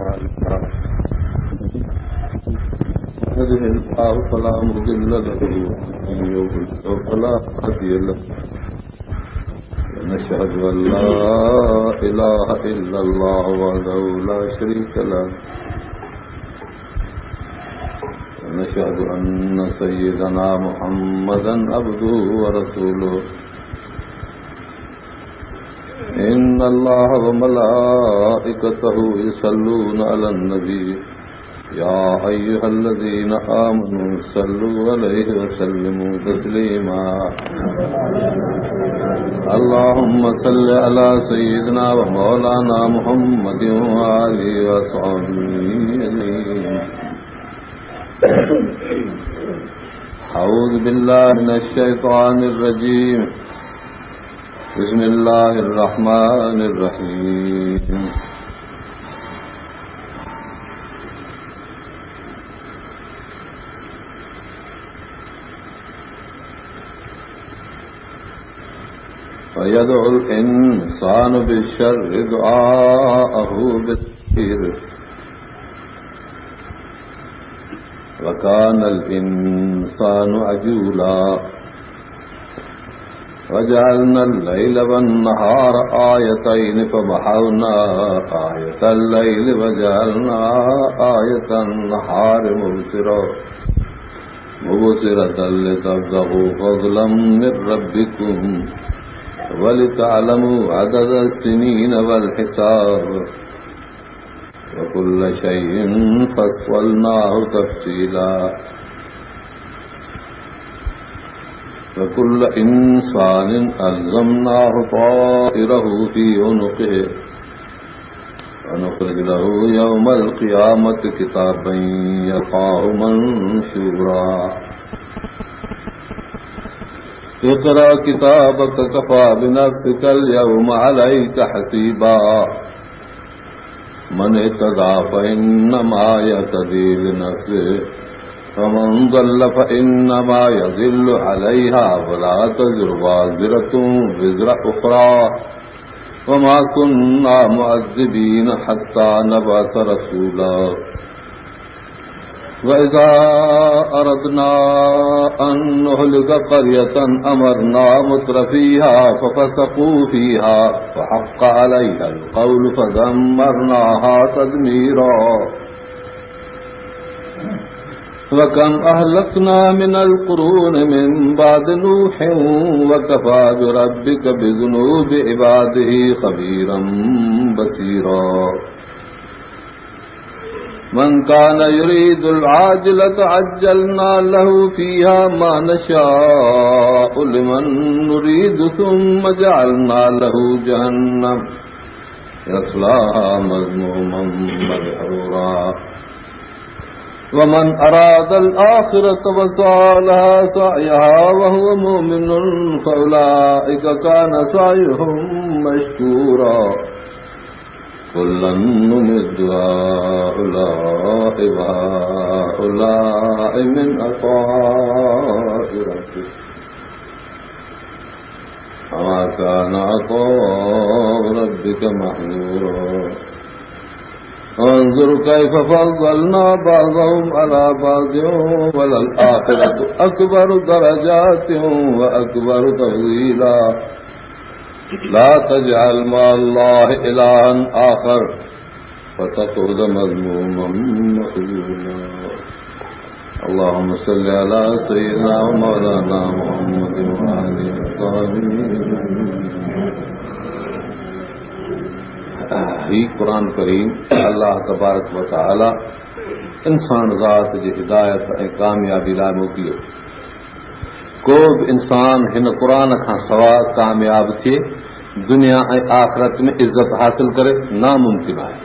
يهده الله فلا مضل له ومن يضلل فلا هادي له ونشهد أن لا إله إلا الله وحده لا شريك له ونشهد أن سيدنا محمدا عبده ورسوله إن الله وملائكته يصلون على النبي يا أيها الذين آمنوا صلوا عليه وسلموا تسليما اللهم صل على سيدنا ومولانا محمد وآله وصحبه أعوذ بالله من الشيطان الرجيم بسم الله الرحمن الرحيم ويدعو الإنسان بالشر دعاءه بالخير وكان الإنسان عجولا وجعلنا الليل والنهار آيتين فمحونا آية الليل وجعلنا آية النهار مبصرة لتبتغوا فضلا من ربكم ولتعلموا عدد السنين والحساب وكل شيء فصلناه تفصيلا وكل إنسان ألزمناه طائره في عنقه ونخرج له يوم القيامة كتابا يلقاه منشورا اقرأ كتابك كفى بنفسك اليوم عليك حسيبا من اهتدى فإنما يهتدي لنفسه فمن ضل فإنما يضل عليها ولا تزر وازرة وزر أخرى وما كنا معذبين حتى نبعث رسولا وإذا أردنا أن نهلك قرية أمرنا مترفيها ففسقوا فيها فحق عليها القول فدمرناها تدميرا وكم أهلكنا من القرون من بعد نوح وكفى بربك بذنوب عباده خبيرا بصيرا من كان يريد العاجلة عجلنا له فيها ما نشاء لمن نريد ثم جعلنا له جهنم يصلاها مذموما مدحورا ومن أراد الآخرة وسعى لها سعيها وهو مؤمن فأولئك كان سعيهم مشكورا كلا نمد هؤلاء وهؤلاء من عطاء ربك وما كان عطاء ربك محظورا انظر كيف فضلنا بعضهم على بعض وللآخرة أكبر درجات وأكبر تفضيلا لا تجعل مع الله إلها آخر فتقعد مذموما مخذولا اللهم صل على سيدنا ومولانا محمد وآله وصحبه ही कुरान करीम अल्लाह तबारक व तआला इंसान ज़ात जी हिदायत ऐं कामयाबी लाइ मोकिलियो। को बि इंसान हिन क़ुरान खां सवाइ कामयाब थिए दुनिया ऐं आख़िरत में इज़त हासिल करे नामुमकिन आहे।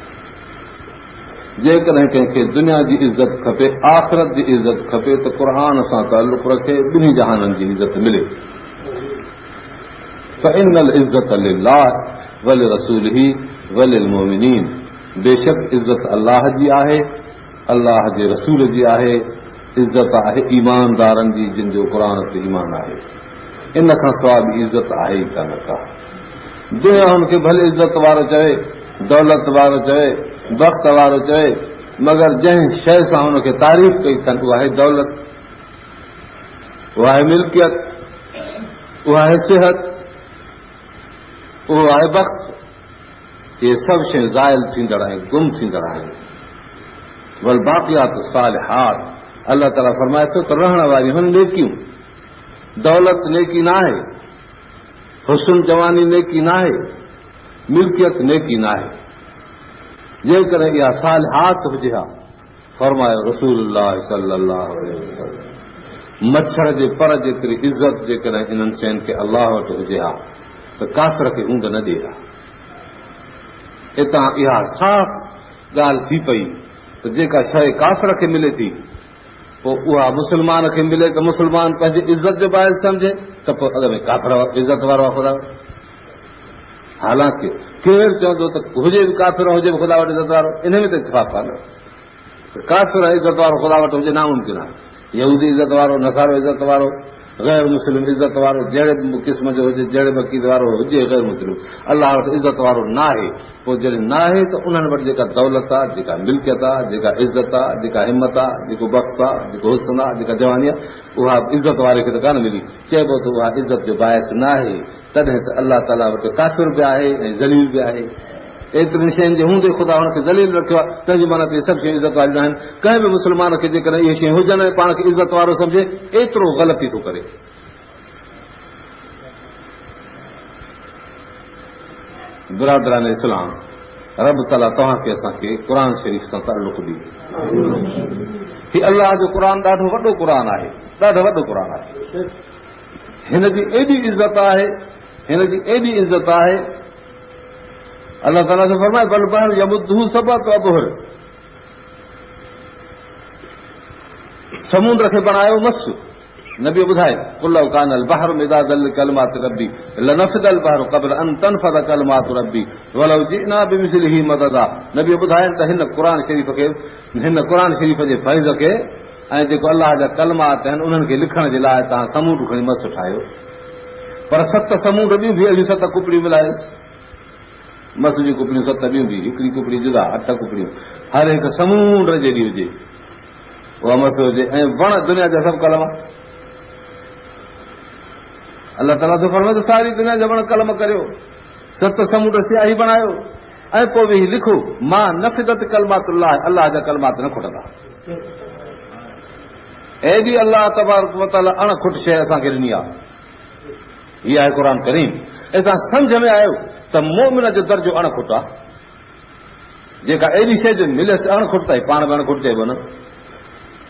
जेकॾहिं कंहिंखे दुनिया जी इज़त खपे आख़िरत जी इज़त खपे त क़ुरान सां ताल्लुक़ रखे ॿिन्ही जहाननि जी इज़त मिले। फ़इन्नल इज़्ज़त लिल्लाह वलिरसूलिही वलिलमुमिनीन बेशक इज़त अल्लाह जी आहे अल्लाह जे रसूल जी आहे इज़त आहे ईमानदारनि जी जिन जो क़ुरान ते ईमान आहे। इन खां सवाइ बि इज़त आहे ई कान का। दुनिया हुनखे भले इज़त वारो चवे दौलत वारो चवे वक़्त वारो चए मगर जंहिं शइ सां हुनखे तारीफ़ कई अथनि उहा आहे दौलत, उहा आहे मिल्कियत, उहा आहे सिहत, उहो आहे वक़्त। इहे सभु शयूं ज़ाइल थींदड़ आहिनि, गुम थींदड़ आहिनि। वल बाक़ियात सालिहात, अल्लाह ताला फरमाए थो त रहण वारियूं आहिनि नेकियूं। दौलत नेकी न आहे, हुस्न जवानी नेकी न आहे, मिल्कियत नेकी न आहे। जेकॾहिं इहा सालिहात हुजे हा, फरमायो रसूलुल्लाह सल्लल्लाहु अलैहि वसल्लम, मच्छर जे पर जेतिरी इज़त जेकॾहिं इन्हनि शयुनि खे अल्लाह वटि हुजे हा त काफ़िर खे ऊंघ न ॾिए हा। हितां इहा साफ़ ॻाल्हि थी पई त जेका शइ काफ़िर खे मिले थी पोइ उहा मुस्लमान खे मिले त मुस्लमान पंहिंजी इज़त जो बाहिर सम्झे त पोइ अॻ में काफ़िर इज़त वारो आहे ख़ुदा। हालांकि केरु चवंदो त हुजे बि काफ़िर हुजे बि ख़ुदा वटि इज़त वारो, इन में त इत्तिफ़ाक़ आहे न। काफ़िर इज़त वारो ख़ुदा वटि हुजे नामुमकिन आहे। यहूदी इज़त वारो, नसारो इज़त वारो, गैर मुस्लिम इज़त वारो, जहिड़े बि क़िस्म जो हुजे, जहिड़े बि अक़ीदे वारो हुजे गैर मुस्लिम, अल्लाह वटि इज़त वारो न आहे। पोइ जॾहिं न आहे त उन्हनि वटि जेका दौलत आहे, जेका मिल्कियत आहे, जेका इज़त आहे, जेका हिमत आहे, जेको वक़्त आहे, जेको हुस्न आहे, जेका जवानी आहे, उहा इज़त वारे खे त कान मिली। चइबो त उहा इज़त जो बाहिस न आहे। तॾहिं त अल्लाह ताला वटि काफ़िर बि आहे ऐं ज़लील बि आहे। एतिरनि शयुनि जे हूंदे ख़ुदा हुनखे ज़लील रखियो आहे, तंहिंजी माना ते सभु शयूं इज़त वारियूं न आहिनि। कंहिं बि मुस्लमान खे जेकॾहिं इहे शयूं हुजनि ऐं पाण खे इज़त वारो सम्झे, एतिरो ग़लती थो करे। बिरादरान इस्लाम, रब ताला तव्हांखे असांखे क़ुर शरीफ़ सां ताल्लुक़ ॾियो। हीउ अल्लाह जो क़ुर ॾाढो वॾो क़ुर आहे, ॾाढो वॾो क़ुर आहे। हिन जी एॾी इज़त आहे, हिन जी एॾी इज़त आहे। अल्लाह ताला से फरमाए बल बहर यमुद्दहु सबअत अबहुर, समुंड खे बणायो मस। नबी ॿुधाए कुल कान अल बहर मिदादल कलमात रब्बी लनफदल बहर क़ब्ल अन तनफद कलमात रब्बी वलौ जिना बिमिस्लिही मददा। नबी ॿुधाइनि त हिन क़ुर शरीफ़ खे, हिन क़ुर शरीफ़ जे फैज़ खे ऐं जेको अल्लाह जा कलमात आहिनि उन्हनि खे लिखण जे लाइ तव्हां समुंड खणी मस ठाहियो। पर 7 समुंड ॿियूं बि अहिड़ियूं 7 कुपड़ियूं मिलायोसि। मस जूं कुपड़ियूं 7 ॿियूं बि, हिकिड़ी कुपड़ी जुदा, 8 कुपड़ियूं, हर हिकु समुंड जहिड़ी हुजे, उहा मस हुजे। ऐं वण दुनिया जा सभु कलम, अल्लाह ताला तो फरमाए त सारी दुनिया जा वण कलम करियो, 7 समुंड स्याही बणायो ऐं पोइ बि लिखो मां नफ़िदत कलमातुल्लाह, अल्लाह जा कलमात न खुटंदा। एॾी अल्लाह तबारक व तआला अणखुट शइ असांखे ॾिनी आहे। हीअ आहे क़ुर करीम। ऐं तव्हां सम्झ में आयो त मोमिन जो दर्जो अणखुट आहे। जेका एॾी शइ जो मिलेसि अणखुट आहे, पाण बि अणखुट चइबो न,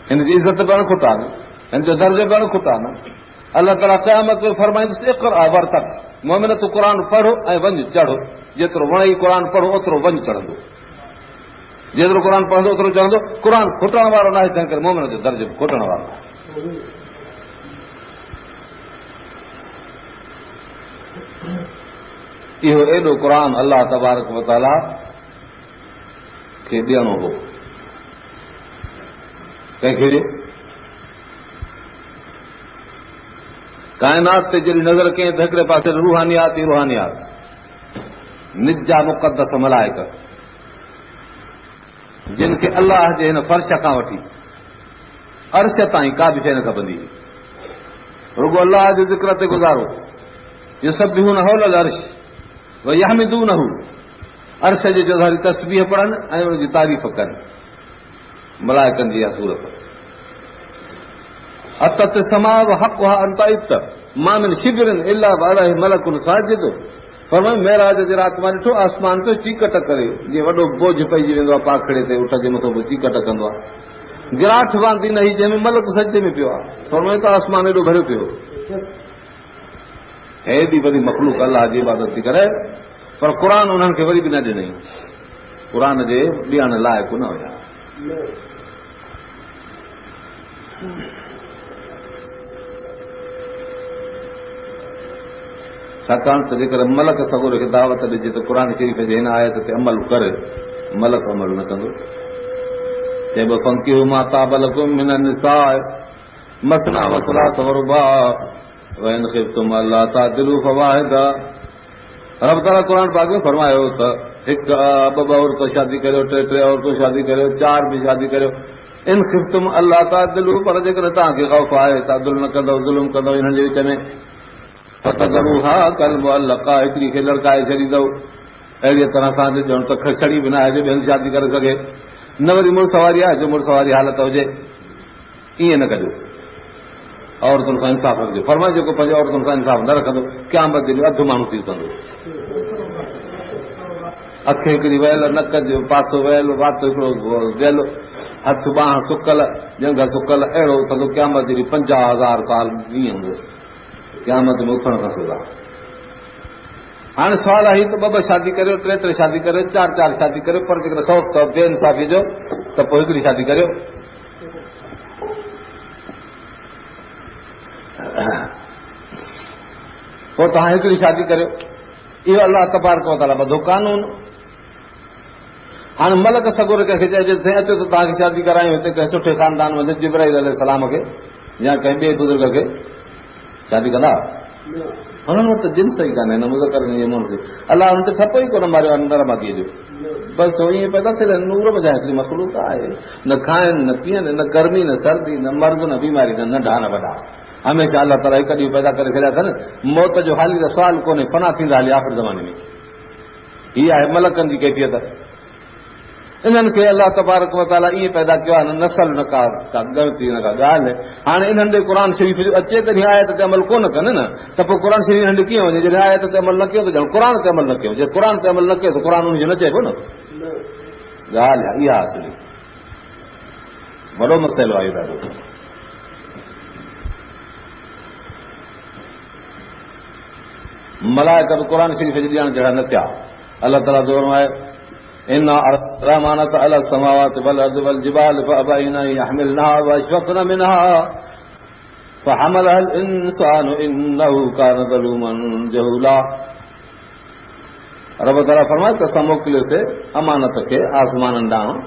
हिन जी इज़त बि अणखुट आहे न, हिन जो दर्जो बि अणखुट आहे न। अल्लाह ताला क़यामत में फरमाईंदुसि इक़रा वर्तक, मोमिन तूं क़ुर पढ़ो ऐं वञ चढ़ो। जेतिरो वणई क़ुर पढ़ो ओतिरो वञ चढ़ंदो, जेतिरो क़ुर पढ़ंदो ओतिरो चढ़ंदो। क़ुर खुटण वारो न आहे, तंहिं करे मोमिन जो दर्जो खुटण वारो आहे। इहो एॾो क़ुर अल्लाह तबारक व तआला खे ॾियणो हो। कंहिंखे ॾियो? काइनात ते जॾहिं नज़र कयईं त हिकिड़े पासे रूहानियात ई रूहानियात, निजा मुक़दस मलाइक, जिन खे अल्लाह जे हिन फर्श खां वठी अर्श ताईं का बि शइ न खपंदी, रुगो अल्लाह जो ज़िक्र ते गुज़ारो। युसब्बिहून हौलल अर्श व यहमिदूनहु, अर्श जे जोधारी तस्बीह पढ़नि ऐं उनजी तारीफ़ कनि। मलाइकनि जी इहा सूरत। अतत समा व हक़ुहा अन ताइत मा मिन शिबरिन इल्ला व अलैहि मलकुन साजिद। फरमाए मेराज जे राति मां ॾिठो आसमान ते चीकट करे, जीअं वॾो बोझ पइजी वेंदो आहे पाखड़े ते, उठ जे मथां पोइ चीकट कंदो आहे। गिराठ वांदी न हुई जंहिंमें मलक सजदे में पियो आहे। फरमाए त आसमान एॾो भरियो पियो। हेॾी वॾी मखलूक अल्लाह जी इबादत थी करे, पर क़ुर उन्हनि खे वरी बि न ॾिनई। क़ुर जे ॾियण लाइक़ु न हुया। छाकाणि त जेकर मलक सगोर खे दावत ॾिजे त क़ुर शरीफ़ जे हिन आयत ते अमल कर, मलक अमल न कंदो। चइबो फंकिहू मा ताब लकुम मिन निसाए मसना व सलास व रुबा व इन खिफ्तुम अल्ला तादिलू फवाहिदा। रब ताला क़ुर पाक में फरमायो त एक ॿ औरतों शादी करियो, टे औरतों शादी करियो, 4 भी शादी करियो। इन खिफ्तुम अल्लाह तादिलू, पर जेकॾहिं तव्हांखे ख़ौफ़ आहे तादिल न कंदव, ज़ुल्म कंदव हिननि जे विच में, फतज़रूहा कल मुअल्लक़ा, हिकिड़ी खे लड़काए छॾींदव अहिड़ीअ तरह सां ॼण त छड़ी बि न आहे जो ॿियनि शादी करे सघे, न वरी मुड़ुस वारी आहे जो मुड़ुस वारी हालत हुजे, ईअं न कजो। औरतुनि सां इंसाफ़ रखिजो। फरमाए जेको पंहिंजे औरतुनि सां इंसाफ़ न रखंदो क़यामत जे ॾींहुं अधु माण्हू थी सघंदो। अखि हिकिड़ी वयल, नक जो पासो वयल, वात हिकिड़ो वियल, हथ ॿांह सुकल, जंग सुकल, अहिड़ो उथंदो क़यामत जे ॾींहुं 50,000 साल ईअं हूंदुसि क़यामत में उथण खां सवाइ। हाणे सुवाल आहे त 2 शादी करियो, 3 शादी करियो, 4 शादी करियो, पर जेकॾहिं ख़ौफ़ अथव बेइंसाफ़ी जो त पोइ हिकिड़ी शादी करियो। पोइ तव्हां हिकिड़ी शादी करियो। इहो अलाह तबारक व तआला ॿधो कानून। हाणे मलक सगुर कंहिंखे चइजे साईं अचो त तव्हांखे शादी करायूं हिते कंहिं सुठे ख़ानदान में, जिब्राईल अलैहिस्सलाम खे या कंहिं ॿिए बुज़ुर्ग खे, शादी कंदा? हुननि वटि त जिन्स ई कान्हे, न मुज़कर न मुंस। अलाह हुन ते ठपो ई कोन मारियो आहे नरमादीअ जो। बसि ईअं पैदा थियल नूर बजा हिकिड़ी मख़लूक आहे, न खाइनि न पीअनि, न गर्मी न सर्दी, न मर्द न बीमारी, न नंढा न वॾा। हमेशह अल्लाह ताला हिकु ॾींहुं पैदा करे छॾिया अथनि। मौत जो हाली त सुवाल कोन्हे, फना थींदा हली आख़िर ज़माने में। हीअ आहे मलकनि जी कैफ़ियत। इन्हनि खे अलाह तबारक व तआला ईअं पैदा कयो आहे, न नसल न का ग़लती न का ॻाल्हि। हाणे इन्हनि ॾे क़ुर शरीफ़ जो अचे त आयत ते अमल कोन कनि न, त पोइ क़ुर शरीफ़ हिन ॾे कीअं वञे? जॾहिं आयत ते अमल न कयो त ॼण क़ुर ते अमल न कयो। जॾहिं क़ुर ते अमल न कयो त क़ुर उनजो न चइबो न। ॻाल्हि आहे इहा असली वॾो मसइलो आहे ॾाढो। मलाइका क़ुर शरीफ़ जी ॼाण जहिड़ा न थिया। अलाह ताला फरमाए इन्ना अरमानत अला समावात वल अर्द वल जिबाल फअबैन यहमिलनहा वअशफक़न मिनहा फहमलहा अल इंसानु इन्नहु कान ज़लूमन जहूला। रब ताला फरमाए त असां मोकिलियोसीं अमानत खे आसमाननि ॾांहुं,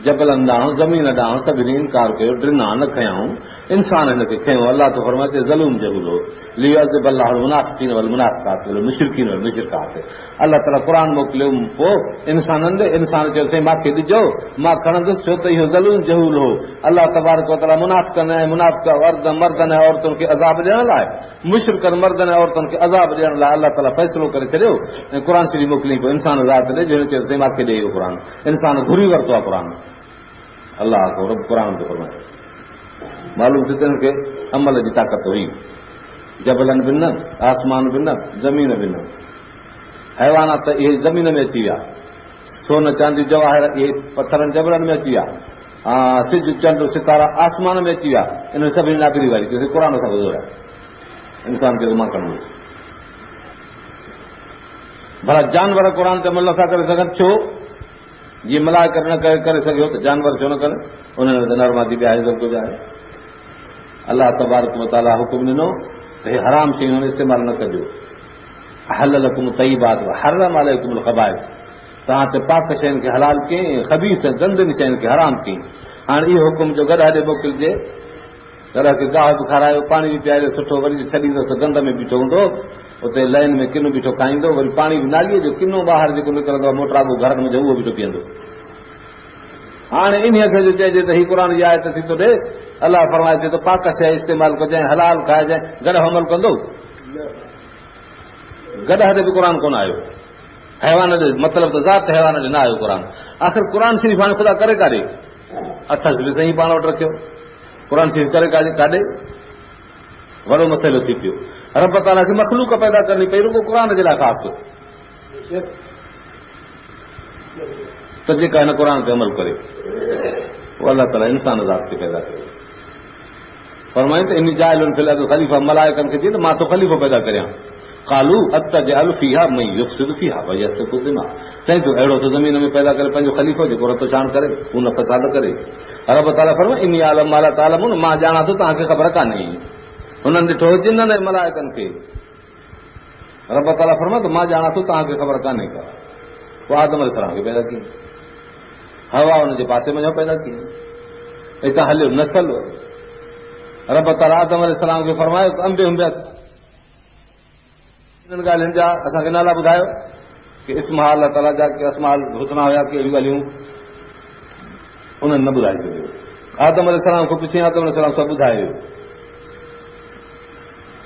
जबलनि ॾांहुं, ज़मीन ॾांहुं, सभिनी इनकार कयो, ड्रिना न खयाऊं, इंसान हिन खे खयो। अलाह तो फरमाए त ज़लूम जहूल हो लियुअज़िब अल्लाहु अल मुनाफ़िक़ीन वल मुनाफ़िक़ात वल मुशरिकीन वल मुशरिकात। अल्लाह ताला क़ुर मोकिलियो पोइ इंसाननि ॾे, इंसान चयो साईं मूंखे ॾिजो, मां खणंदुसि, छो त इहो ज़लूम जहूल हो। अल्लाह तबारक व तआला मुनाफ़िक़नि ऐं मुनाफ़िक़ मर्दनि ऐं औरतुनि खे अज़ाब ॾियण लाइ, मुशरिकनि मर्दनि ऐं औरतुनि खे अज़ाब ॾियण लाइ अल्लाह ताला फ़ैसिलो करे छॾियो ऐं क़ुर शरीफ़ मोकिलियईं। पोइ इंसान ज़ात ॾे जो चयो साईं मूंखे ॾे इहो क़ुर। इंसान घुरी वरितो आहे क़ुर। अल्लाह को रब क़ुर थो फरमाए। मालूम थी त खे अमल जी ताक़त हुई। जबलनि बि न, आसमान बि न, ज़मीन बि न, हैवानात इहे ज़मीन में अची विया, सोन चांदी जवाहर इहे पथरनि जबलनि में अची विया, सिज चंड सितारा आसमान में अची विया। इन सभिनी नागरी वारी क़ुर सां ॿुधो इंसान खे मां कंदुसि। भला जानवर क़ुर ते अमल नथा करे सघनि छो? जीअं मलाइका न करे सघियो त जानवर छो न करे? उन्हनि वटि नरमादी बि आहे, सभु कुझु आहे। अलाह तबारक व तआला हुकुम ॾिनो त हे हराम शयूं इस्तेमालु न कजो। हललकुम तय्यिबात व हर्रम अलैकुमुल ख़बाइस, तव्हां ते पाक शयुनि खे हलाल कयईं, ख़बीस गंदनि शयुनि खे हराम कयईं। हाणे इहो हुकुम जो गॾु हेॾे मोकिलिजे, घर खे गाह बि खारायो, पाणी बि पीआरे सुठो, वरी छॾींदोसि गंद में बीठो हूंदो, उते लाइन में किनो बीठो खाईंदो, वरी पाणी बि नालीअ जो किनो ॿाहिरि जेको निकिरंदो आहे मोटरागो घरनि में उहो बीठो पीअंदो। हाणे इन खे जो चइजे त हीअ क़ुर जी आयत थी थो ॾे, अलाह फरमाए थो त पाक शइ इस्तेमालु कजांइ, हलाल खाइजांइ, गॾु अमल कंदो? गॾु हेॾे बि क़ुर कोन आयो। हैवान जो मतिलबु त ज़ात हैवान जो न आयो क़ुर। आख़िर क़ुर शरीफ़ हाणे ख़ुदा करे काॾे? अथसि बि सही पाण वटि रखियो, क़ुर शरीफ़ करे काॾे? वॾो मसइलो थी पियो। रब ताला खे मख़लूक पैदा करणी पई रुगो क़ुर जे लाइ ख़ासि, त जेका हिन क़ुर ते अमल करे उहो अलाह ताला इंसान ज़ात खे पैदा कयो। फरमाईं त इन जाइलुनि फिल अर्द ख़लीफ़ा, मलाइकनि खे चई त मां तो ख़लीफ़ो पैदा करियां। क़ालू अतजअलु फ़ीहा मन युफ़सिदु फ़ीहा व यसफ़िकु दिमा, साईं तूं अहिड़ो त ज़मीन में पैदा करे पंहिंजो ख़लीफ़ो जेको रतो छाण करे, खून फ़साद करे। रब ताला फरमाए इन्नी आलम मा ला तालमून, मां ॼाणा थो तव्हांखे ख़बर कान्हे। हुननि ॾिठो जिन्ननि ऐं मलाइकनि खे। रब ताला फरमाए त मां ॼाणा थो तव्हांखे ख़बर कान्हे का। पोइ आदम अलैहिस्सलाम खे पैदा कयईं, हवा हुनजे पासे में पैदा कयईं, हितां हलियो नसल। रब ताला आदम अलैहिस्सलाम खे फरमायो त अंबे हुंबिया, इन्हनि ॻाल्हियुनि जा असांखे नाला ॿुधायो। कि इस्मा अल्लाह ताला जा के अस्माल हुस्ना हुया कि अहिड़ियूं ॻाल्हियूं उन्हनि न ॿुधाए सघियो। आदम अलैहिस्सलाम खां पुछी आदम अलैहिस्सलाम सभु ॿुधाए वियो।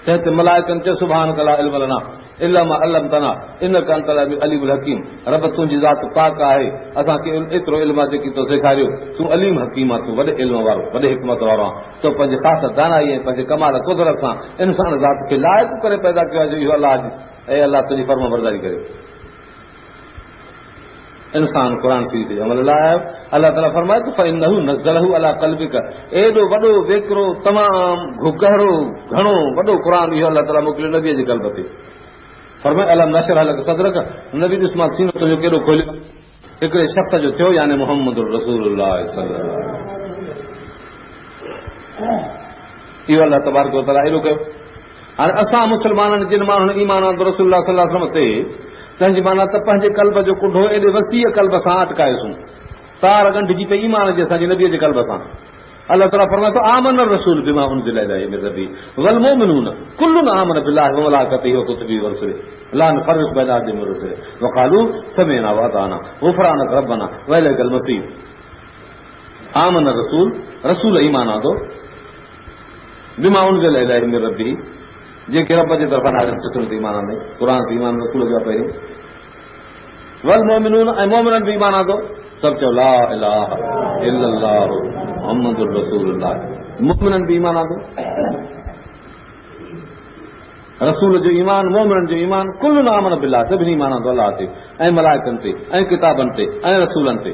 तंहिं ते मलाइकनि चयो सुभान कला इल्म लना इल्ला मा अल्लमतना इन्नका अंतल अलीमुल हकीम। रब तुंहिंजी ज़ात पाक आहे, असांखे एतिरो इल्म आहे जेकी तो सेखारियो। तूं अलीम हकीम आहे, तूं वॾे इल्म वारो वॾे हिकमत वारो आहे। तो पंहिंजे ख़ासि दानाई ऐं पंहिंजे कमाल कुदरत सां इंसान ज़ात खे लाइक़ु करे पैदा कयो आहे जो इहो अलाह ऐं अलाह तुंहिंजी फर्म बरदारी करे। इंसान क़ुर शरीफ़ जे अमल लाइ आयो। अलाह ताला फरमाए त फइन्नहु नज़लहु अला क़ल्बिक। एॾो वॾो वेकिरो तमामु गहरो घणो वॾो क़ुर इहो अलाह ताला मोकिलियो नबीअ जे क़ल्ब ते। फरमाए अलम नशरह लक सदरक। नबी ॾिस मां सीनो तुंहिंजो केॾो खोलियो। हिकिड़े शख़्स जो थियो यानी मुहम्मद रसूलुल्लाह सल्लल्लाहु अलैहि वसल्लम। इहो अलाह तबारक व तआला एॾो कयो। हाणे असां मुस्लमाननि जिन माण्हुनि ईमान आंदो रसूलुल्लाह सल्लल्लाहु अलैहि वसल्लम ते, तंहिंजी माना त पंहिंजे कल्ब जो कुंडो एॾे वसीअ कल्ब सां अटकायोसीं, तार ॻंढिजी पई ईमान जे असांजे नबीअ जे कल्ब सां। अल्लाह ताला फरमाए थो आमन रसूल बिमा उनज़िल इलैहि मिन रब्बिही वल मुमिनून कुल्लुन आमन बिल्लाहि व मलाइकतिही व कुतुबिही व रुसुलिही ला नुफ़र्रिक़ु बैन अहदिन मिन रुसुलिही व क़ालू समिअना व अताअना गुफ़रानक रब्बना व इलैकल मसीर। आमन रसूल, रसूल ईमान आंदो बिमा उनज़िल इलैहि मिन रब्बिही, जेके रब जे तरफ़ां नाज़िल थियुसि ते ईमान आंदे। क़ुर ते ईमान रसूल जो आहे पहिरियों। वल मोमिनून ऐं मोमिननि बि ईमान आंदो। सभु चयो ला इलाहा इल्लल्लाह मुहम्मदुर रसूलुल्लाह। मोमिननि बि ईमान आंदो। रसूल जो ईमान, मोमिननि जो ईमान, कुल्लुन आमन बिल्लाह, सभिनी ईमान आंदो अलाह ते ऐं मलाइकनि ते ऐं किताबनि ते ऐं रसूलनि ते।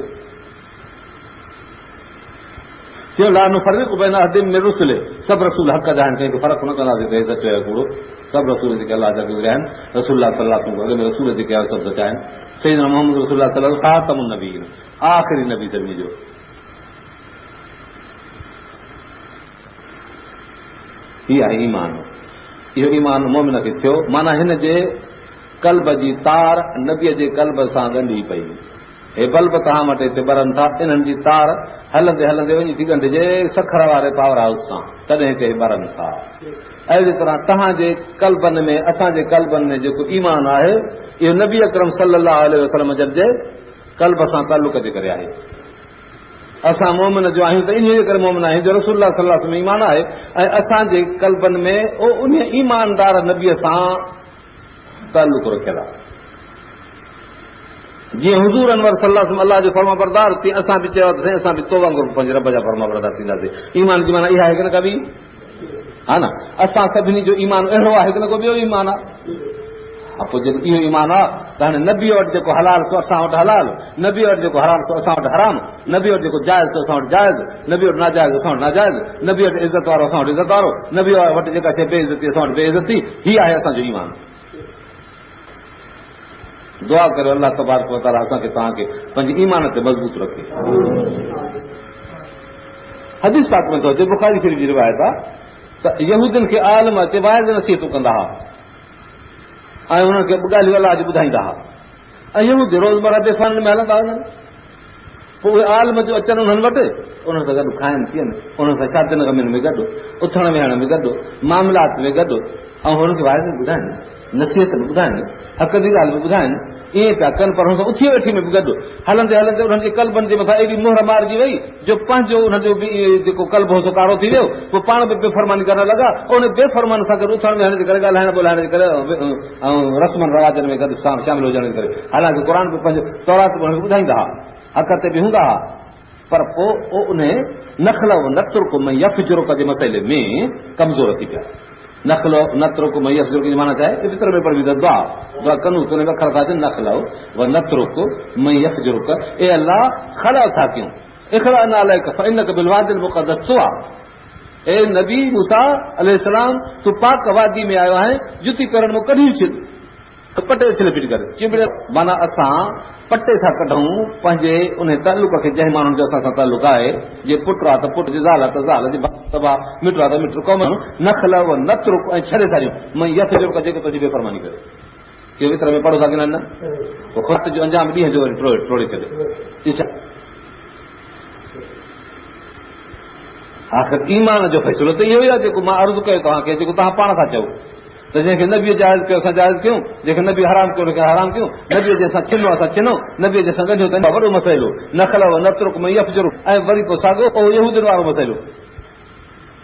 चयो ला नुफ़र्रिक़ु बैन अहदिन मिन रुसुलिही, सभु रसूल हक़ जा आहिनि, कंहिंखे फ़र्क़ु न कंदासीं त हे सचो आहे कूड़ो। सभु रसूल जेके अलाह जा गुज़रिया आहिनि, रसूलुल्लाह सल्लल्लाहु अलैहि वसल्लम रसूल जेके आहिनि सभु सचा आहिनि। सैयदना मुहम्मद रसूलुल्लाह सल्लल्लाहु अलैहि वसल्लम ख़ातमुन नबीयीन, आख़िरी नबी सभिनी जो। हीअ आहे ईमान। इहो ईमान मोमिन खे थियो, माना हिन जे कल्ब जी तार नबीअ जे कल्ब सां ॻंढी पई। हे बल्ब तव्हां वटि हिते ॿरनि था, इन्हनि जी तार हलंदे हलंदे वञी थी ॻंढिजे सखर वारे पावर हाउस सां, तॾहिं हिते ॿरनि था। अहिड़ी तरह तव्हांजे कल्बनि में, असांजे कल्बनि में जेको ईमान आहे, इहो नबी अकरम सल्लल्लाहु अलैहि वसल्लम जे कल्ब सां ताल्लुक जे करे आहे। असां मोमिन जो आहियूं त इन जे करे मोमिन आहियूं जो रसूलुल्लाह सल्लल्लाहु अलैहि वसल्लम ईमान आहे ऐं असांजे कल्बनि में उन ईमानदार नबीअ सां ताल्लुक रखियल आहे। जीअं हुज़ूर अनवर सल्लल्लाहु अलैहि वसल्लम अलाह जो फर्मा बरदार थी, असां बि चयो त असां बि तो वांगुरु पंहिंजे रब जा फर्मा बरदार थींदासीं। ईमान जी माना इहा आहे कि न कभी, हा न? असां सभिनी जो ईमान अहिड़ो आहे कि न को ॿियो ईमान आहे? पोइ जॾहिं इहो ईमान आहे त हाणे नबीअ वटि जेको हलाल सो असां वटि हलाल, नबीअ वटि जेको हराम सो असां वटि हराम, नबीअ वटि जेको जाइज़ सो असां वटि जाइज़, नबीअ वटि नाजाइज़ असां वटि नाजाइज़, नबीअ वटि इज़त वारो असां वटि इज़त वारो, नबीअ वटि जेका शइ बेइज़ती असां वटि बेइज़ती। हीअ आहे असांजो ईमान। दुआ करियो अलाह तबारक व तआला असांखे तव्हांखे पंहिंजे ईमान ते मज़बूत रखे। हदीस पाक में थो अचे, बुखारी शरीफ़ जी रिवायत आहे त यहूदियुनि खे आलम अचे वाइज़ नसीहतूं कंदा हुआ ऐं हुननि खे ॻाल्हियूं अलाह जी ॿुधाईंदा हुआ ऐं यहूदी रोज़मर्रा बेफ़ारमनी में हलंदा हुआ। पोइ उहे आलम जो अचनि उन्हनि वटि, उन्हनि सां गॾु खाइनि पीअनि, उन्हनि सां शादियुनि ग़मियुनि में गॾु, उथण वेहण में गॾु, मामलात में गॾु, ऐं हुननि खे वाइज़ ॿुधाइनि, नसीहत में ॿुधाइनि, हक़ जी ॻाल्हि में ॿुधाइनि। ईअं पिया कनि, पर हुन सां उथी वेठी में बि गॾु हलंदे हलंदे उन्हनि जे कल्बनि जे मथां एॾी मोहर मारिजी वई जो पंहिंजो उनजो बि जेको कल्ब हो सो कारो थी वियो। पोइ पाण बि बेफ़रमानी करण लॻा, उन बेफ़रमान सां गॾु उथण वेहण जे करे, ॻाल्हाइण ॿोलाइण जे करे ऐं रस्मनि रवाजनि में गॾु शामिल हुजण जे करे। हालांकि क़ुर बि पंहिंजो तौरात बि हुनखे ॿुधाईंदा हुआ, हक़ ते बि हूंदा हुआ, पर पोइ उन नखल नतुर्क में यफ़जुरुक जे मसइले में कमज़ोर थी पिया। नखलो नतरुक में यफ़जुरुक जी माना छा आहे? वितर में पढ़ी त दुआ कनू तुने अखर था अचनि, नखलो व नतरुक में यफ़जुरुक, ए अल्लाह ख़ला था कयूं, इख़ला नालैक फ़इन्नक बिलवादिल मुक़द्दस तुआ। ए नबी मूसा अलैहिस्सलाम, तू पाक वादी में आयो आहे, जुती पेरनि में कढी छॾ, पटे छिल फिट करे चिबड़े। माना असां पटे सां कढूं पंहिंजे उन ताल्लुक खे, जंहिं माण्हुनि जो असां सां ताल्लुक आहे, जे पुट आहे त पुट, जे ज़ाल आहे त ज़ाल, जे भाउ मिट आहे त मिट, क़ौम नखल व नतरुक ऐं छॾे छॾियूं मैं यफ़जुरुक जेको तुंहिंजी बेफ़रमानी करे। इहो वितर में पढ़ो था कि न? पोइ ख़ुद जो अंजाम ॾींहं जो वरी टोड़े छॾे। आख़िर ईमान जो फ़ैसिलो त इहो ई आहे जेको मां अर्ज़ु कयो तव्हांखे, जेको तव्हां पाण था चओ। त जंहिंखे नबीअ जाइज़ कयो असां जाइज़ कयूं, जंहिंखे नबी हराम कयो उनखे हराम कयूं, नबीअ जंहिंसां छिनो असां छिनो, नबीअ जंहिंसां गॾियो त वॾो मसइलो नखल व नतरुक में यफजुरु, ऐं वरी पोइ साॻियो पोइ यहूदियुनि वारो मसइलो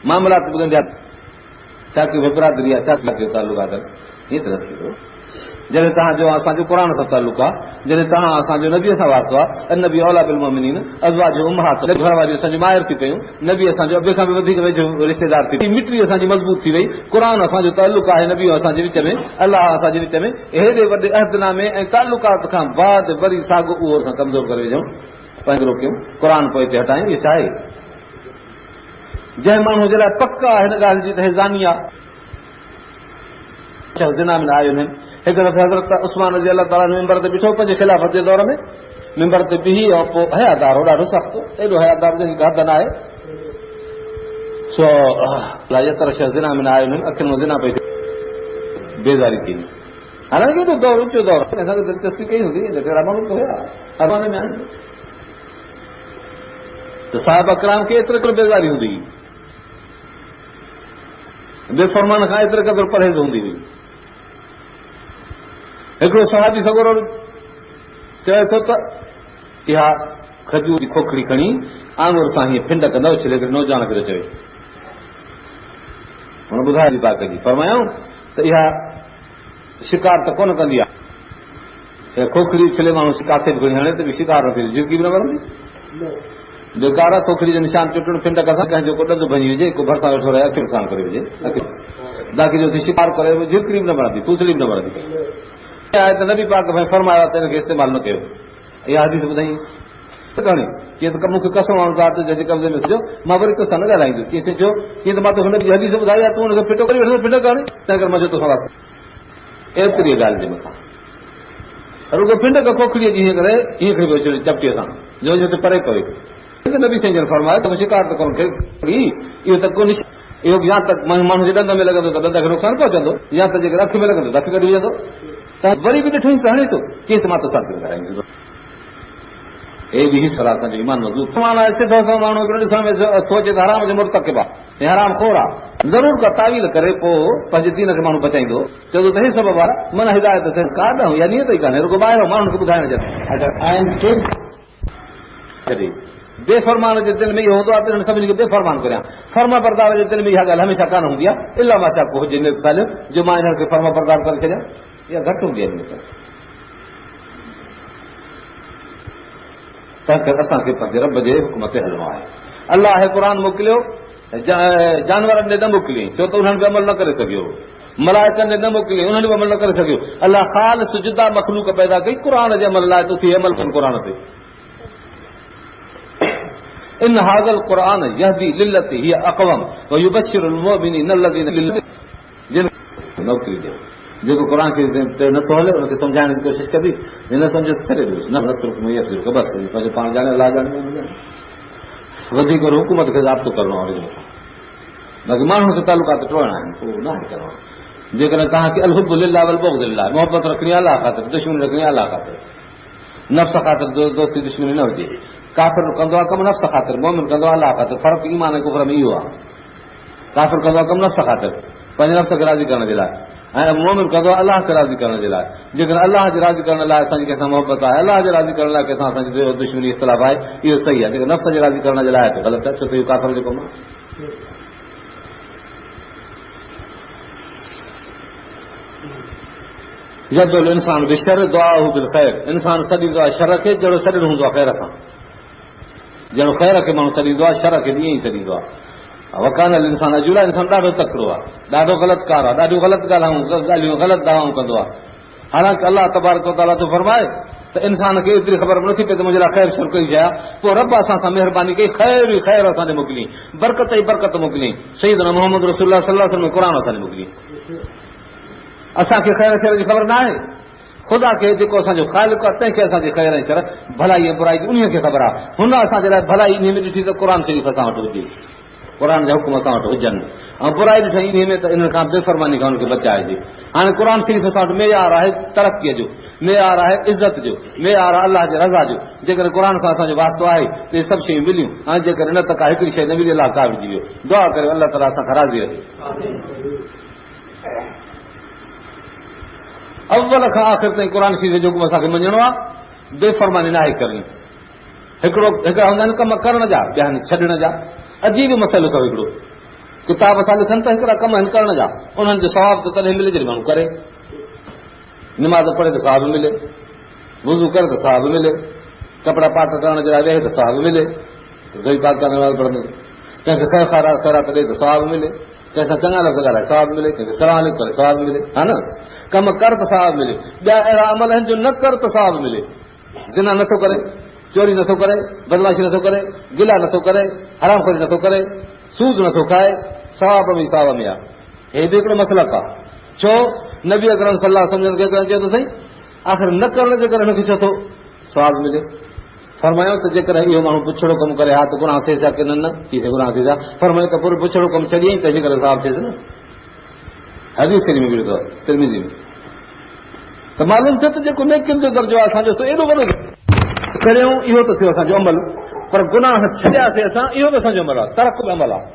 मामलात ॿुधंदा छा कयो बिरादरी आहे, छा कयो तालुकात, हीअं त न थींदो। जॾहिं तव्हांजो असांजो क़ुर सां तालुक आहे, जॾहिं तव्हां असांजो नबीअ सां वास्तो आहे, नबी औला बिल मोमिनीन अज़वाज उम्महात घर वारियूं असांजी माहिर थी पयूं, नबी असांजो अॿे खां बि वधीक वेझो रिश्तेदार थी, मिटी असांजी मज़बूत थी वई, क़ुर असांजो तालुक आहे नबी असांजे विच में, अलाह असांजे विच में, हेॾे वॾे अहदनामे ऐं तालुकात खां बाद वरी साॻियो उहो असां कमज़ोर करे विझूं, पंहिंजो कयूं, क़ुर पोइ हिते हटायूं, इहो छा आहे? जंहिं माण्हू जे लाइ पक आहे हिन ॻाल्हि जी त हे ज़ानी आहे, ज़िना में आयो आहिनि। हिकु दफ़े हज़रत उस्मान रज़ी अलाह ताला मिंबर ते बीठो पंहिंजे ख़िलाफ़त जे दौर में, मिंबर ते बीही ऐं पोइ हयादार हो ॾाढो सख़्तु, एॾो हयादार जंहिंजी हद न आहे, सो यतर शइ ज़िना में आयो आहिनि, अखियुनि में ज़िना पई बेज़ारी थी। हालांकि एॾो दौर ऊचो दौर असांखे दिलचस्पी कई हूंदी, कहिड़ा माण्हू त हुया अरमाने में आहिनि, त साहिब अकराम खे एतिरे क़दुरु बेज़ारी हूंदी, बेफ़रमान खां एतिरे क़दुरु परहेज़ हूंदी हुई। हिकिड़ो सहाबी सगोरो चए थो त इहा खजूर जी खोखड़ी खणी आंगुर सां हीअं फिंड कंदव, छिले करे नौजवान खे चए, हुन ॿुधाए ॾी पाक जी फरमायूं त इहा शिकार त कोन कंदी आहे, खोखड़ी छिले माण्हू किथे बि खणी हणे त बि शिकार न थींदी, झिरकी बि न वणंदी, बेकार आहे। खोखड़ी जो निशान चुटण फिंड कंदा, कंहिंजो को ॾंद भञी विझे, को भरिसां वेठो रहे अखियुनि सां करे विझे, बाक़ी जो शिकार करे झिरकड़ी बि न वणंदी, फूसड़ी बि न वणंदी आहे। त नबी पाक भाई फरमाया त हिनखे इस्तेमालु न कयो, इहा हदीस ॿुधाई कहाणी कीअं त मूंखे कसम ज़ात जंहिंजे कब्ज़े में सॼो मां वरी तोसां न ॻाल्हाईंदुसि, कीअं चयो कीअं त मां तोखे नबी हदीस ॿुधाई आहे, तूं हुनखे फिटो करे वठंदो, फिटो कहाणी तंहिं करे मज़ो तोसां वास्तो एतिरी ॻाल्हि जे मथां रुगो फिंड खां खोखड़ीअ जी हीअं करे हीअं खणी पियो छॾे चपटीअ सां, जो हिते परे परे नबी साईं जन फरमायो त शिकार त कोन खे, इहो त कोन, इहो या त माण्हू जे ॾंद में लॻंदो त ॾंद खे नुक़सानु पहुचंदो, या त जेकर अखि में लॻंदो त अखि कढी वेंदो, त वरी बि ॾिठोसि त हणे थो चईं त मां तोसां थी ॻाल्हाईंदुसि, हे बि हिसो आहे असांजो ईमान मज़बूत माण्हू हिकिड़ो ॾिसण में सोचे त हराम जो मुर्तकिब आहे, हे हराम खोर आहे, ज़रूरु का तावील करे पोइ पंहिंजे दीन खे माण्हू बचाईंदो, चवंदो त हे सबबु आहे, मन हिदायत का न या नियत ई कान्हे, रुगो ॿाहिरि माण्हुनि खे ॿुधाइण जॾहिं बेफ़रमान जे दिलि में इहो हूंदो आहे त सभिनी खे बेफ़रमान करियां, फर्मा बरदार जे दिलि में इहा ॻाल्हि हमेशह कान हूंदी आहे, इलाह मां छा को हुजे मिसाल जो मां हिननि खे फर्मा बरदार करे छॾियां, इहा घटि हूंदी आहे। तंहिं करे असांखे पंहिंजे रब जे हुकुम ते हलणो आहे। अलाह क़ुर मोकिलियो, जानवरनि ॾे न मोकिलियईं छो त उन्हनि बि अमल न करे सघियो, मलाइकनि ॾे न मोकिलियईं उन्हनि बि अमल न करे सघियो, अलाह ख़ालिस जुदा मख़लूक पैदा कई क़ुर जे अमल लाइ, तुसी अमल कनि क़ुर ते। इन हाज़ल क़ुरान यहदी लिल्लती हिय अक़वम व युबश्शिरुल मुमिनीन अल्लज़ीना जिन नौकरी ॾियो, जेको क़ुर ते नथो हले हुनखे सम्झाइण जी कोशिशि कबी, न सम्झो त छॾे ॾियोसि, न बसि पंहिंजो पाण ॼाणे अलाह ॼाणे, वधीक हुकूमत खे ज़ाब्तो करणो आहे, बाक़ी माण्हुनि खे तालुकात टोड़णा आहिनि, पोइ न आहे करणो। जेकॾहिं तव्हांखे अलहुब लिल्लाह वल बुग़्ज़ लिल्लाह, मोहबत रखणी आहे अलाह ख़ातिर, दुश्मनी रखणी आहे अलाह ख़ातिर, नफ़्स ख़ातिर दोस्ती दुश्मनी न हुजे, काफ़िर कंदो आहे कमु नफ़्स ख़ातिर, मोमिन कंदो आहे अलाह ख़ातिर, फ़र्क़ु ईमान ऐं कुफ़र में इहो आहे, काफ़िर कंदो आहे कमु नफ़्स ख़ातिर पंहिंजे नफ़्स खे राज़ी करण जे लाइ, ऐं मोमिन कंदो आहे अलाह खे राज़ी करण जे लाइ। जेकॾहिं अलाह जे राज़ी करण लाइ असांजी कंहिंसां मोहबत आहे, अलाह जे राज़ी करण लाइ कंहिंसां असांजी दुश्मनी इख़्तिलाफ़ आहे, इहो सही आहे, जेके नफ़्स जे राज़ी करण जे लाइ त ग़लति आहे, छो त इहो काफ़िर जो कमु आहे। यदुल इंसान बिशर दुआहु बिल ख़ैर, इंसान सॾींदो आहे शर खे जहिड़ो सॾिणो हूंदो आहे ख़ैर सां, जहिड़ो ख़ैर खे माण्हू सॾींदो आहे शर खे ईअं ई सॾींदो आहे। वकानल इंसान अजूला, इंसान ॾाढो तकिड़ो आहे, ॾाढो ग़लतकार आहे, ॾाढियूं ग़लति ॻाल्हियूं ग़लति दावाऊं कंदो आहे। हालांकि अलाह तबारक व तआला तो फरमाए त इंसान खे एतिरी ख़बर नथी पए त मुंहिंजे लाइ ख़ैर शर कई शइ आहे, पोइ रब असां सां महिरबानी कई, ख़ैर ई ख़ैर असांखे मोकिलियईं, बरकत ई बरकत मोकिलियईं, सैयदना मोहम्मद रसूलुल्लाह सल्लल्लाहु अलैहि वसल्लम क़ुर असांखे मोकिलियईं। असांखे ख़ैर शर जी ख़बर न आहे, ख़ुदा खे जेको असांजो ख़ालिक़ आहे तंहिंखे असांखे ख़ैर ऐं शर भलाई ऐं बुराई उन खे ख़बर आहे, हुन असांजे लाइ भलाई इन में ॾिठी त क़ुर शरीफ़ असां वटि हुजे, क़ुर जा हुकुम असां वटि हुजनि, ऐं बुराई ॾिठई इन में त इन खां बेफ़रमानी खां हुनखे बचाइजे। हाणे क़ुर शरीफ़ असां वटि मेयार आहे तरक़ीअ जो, मेयार आहे इज़त जो, मेयार आहे अलाह जे रज़ा जो। जेकर क़ुर सां असांजो वास्तो आहे त इहे सभु शयूं मिलियूं, ऐं जेकर न त का हिकिड़ी शइ न मिली अलाह का विझी वियो। दुआ करे अलाह ताला असांखां राज़ी रहे। अव्वल खां आख़िर ताईं क़ुर शरीफ़ जो हुकुम असांखे मञणो आहे, बेफ़रमानी नाहे करणी। हिकिड़ा हूंदा आहिनि कम करण जा, ॿिया आहिनि छॾण जा। अजीब मसइलो अथव हिकिड़ो, किताब असां लिखनि त हिकिड़ा कम आहिनि करण जा, उन्हनि जो सवाब त तॾहिं मिले जॾहिं माण्हू करे। निमाज़ पढ़े त सवाब मिले, वुज़ू करे त सवाब मिले, कपिड़ा पाट करण जे लाइ वेहे त सवाब मिले, ज़ोई पाक करे निमाज़ पढ़ंदो, कंहिंखे ख़ैरात ॾे त सवाब मिले, कंहिंसां चङा लफ़्ज़ ॻाल्हाए सवाब मिले, कंहिंखे सलाह लिख करे सवाब मिले, हा न। कम कर त सवाब मिले। ॿिया अहिड़ा अमल आहिनि जो न कर त सवाब मिले। ज़िना नथो करे, चोरी नथो करे, बदमाशी नथो करे, गिला नथो करे, हरामखोरी नथो करे, सूद नथो खाए, सवाब में सवाब में आहे। हे बि हिकिड़ो मसलक आहे। छो नबी अकरम सल्लल्लाहु अलैहि वसल्लम खे चयो त साईं आख़िर न करण जे करे हिनखे छो थो सवाब मिले। फरमायो त जेकर इहो माण्हू पुछड़ो कमु करे हा त गुनाह थिएसि या की न थी सघे गुनाह थिएसि। फरमायो त पूरो पुछड़ो कमु छॾियईं त हिन करे सवाब थिएसि न। हदीस शरीफ़ में अथव तिरमिज़ी में। त मालूम थियो त जेको नेकियुनि जो दर्जो आहे असांजो एॾो वॾो करियूं, इहो त थियो असांजो अमल। पर गुनाह छॾियासीं असां, इहो बि असांजो अमल आहे, तरक़ बि अमल आहे।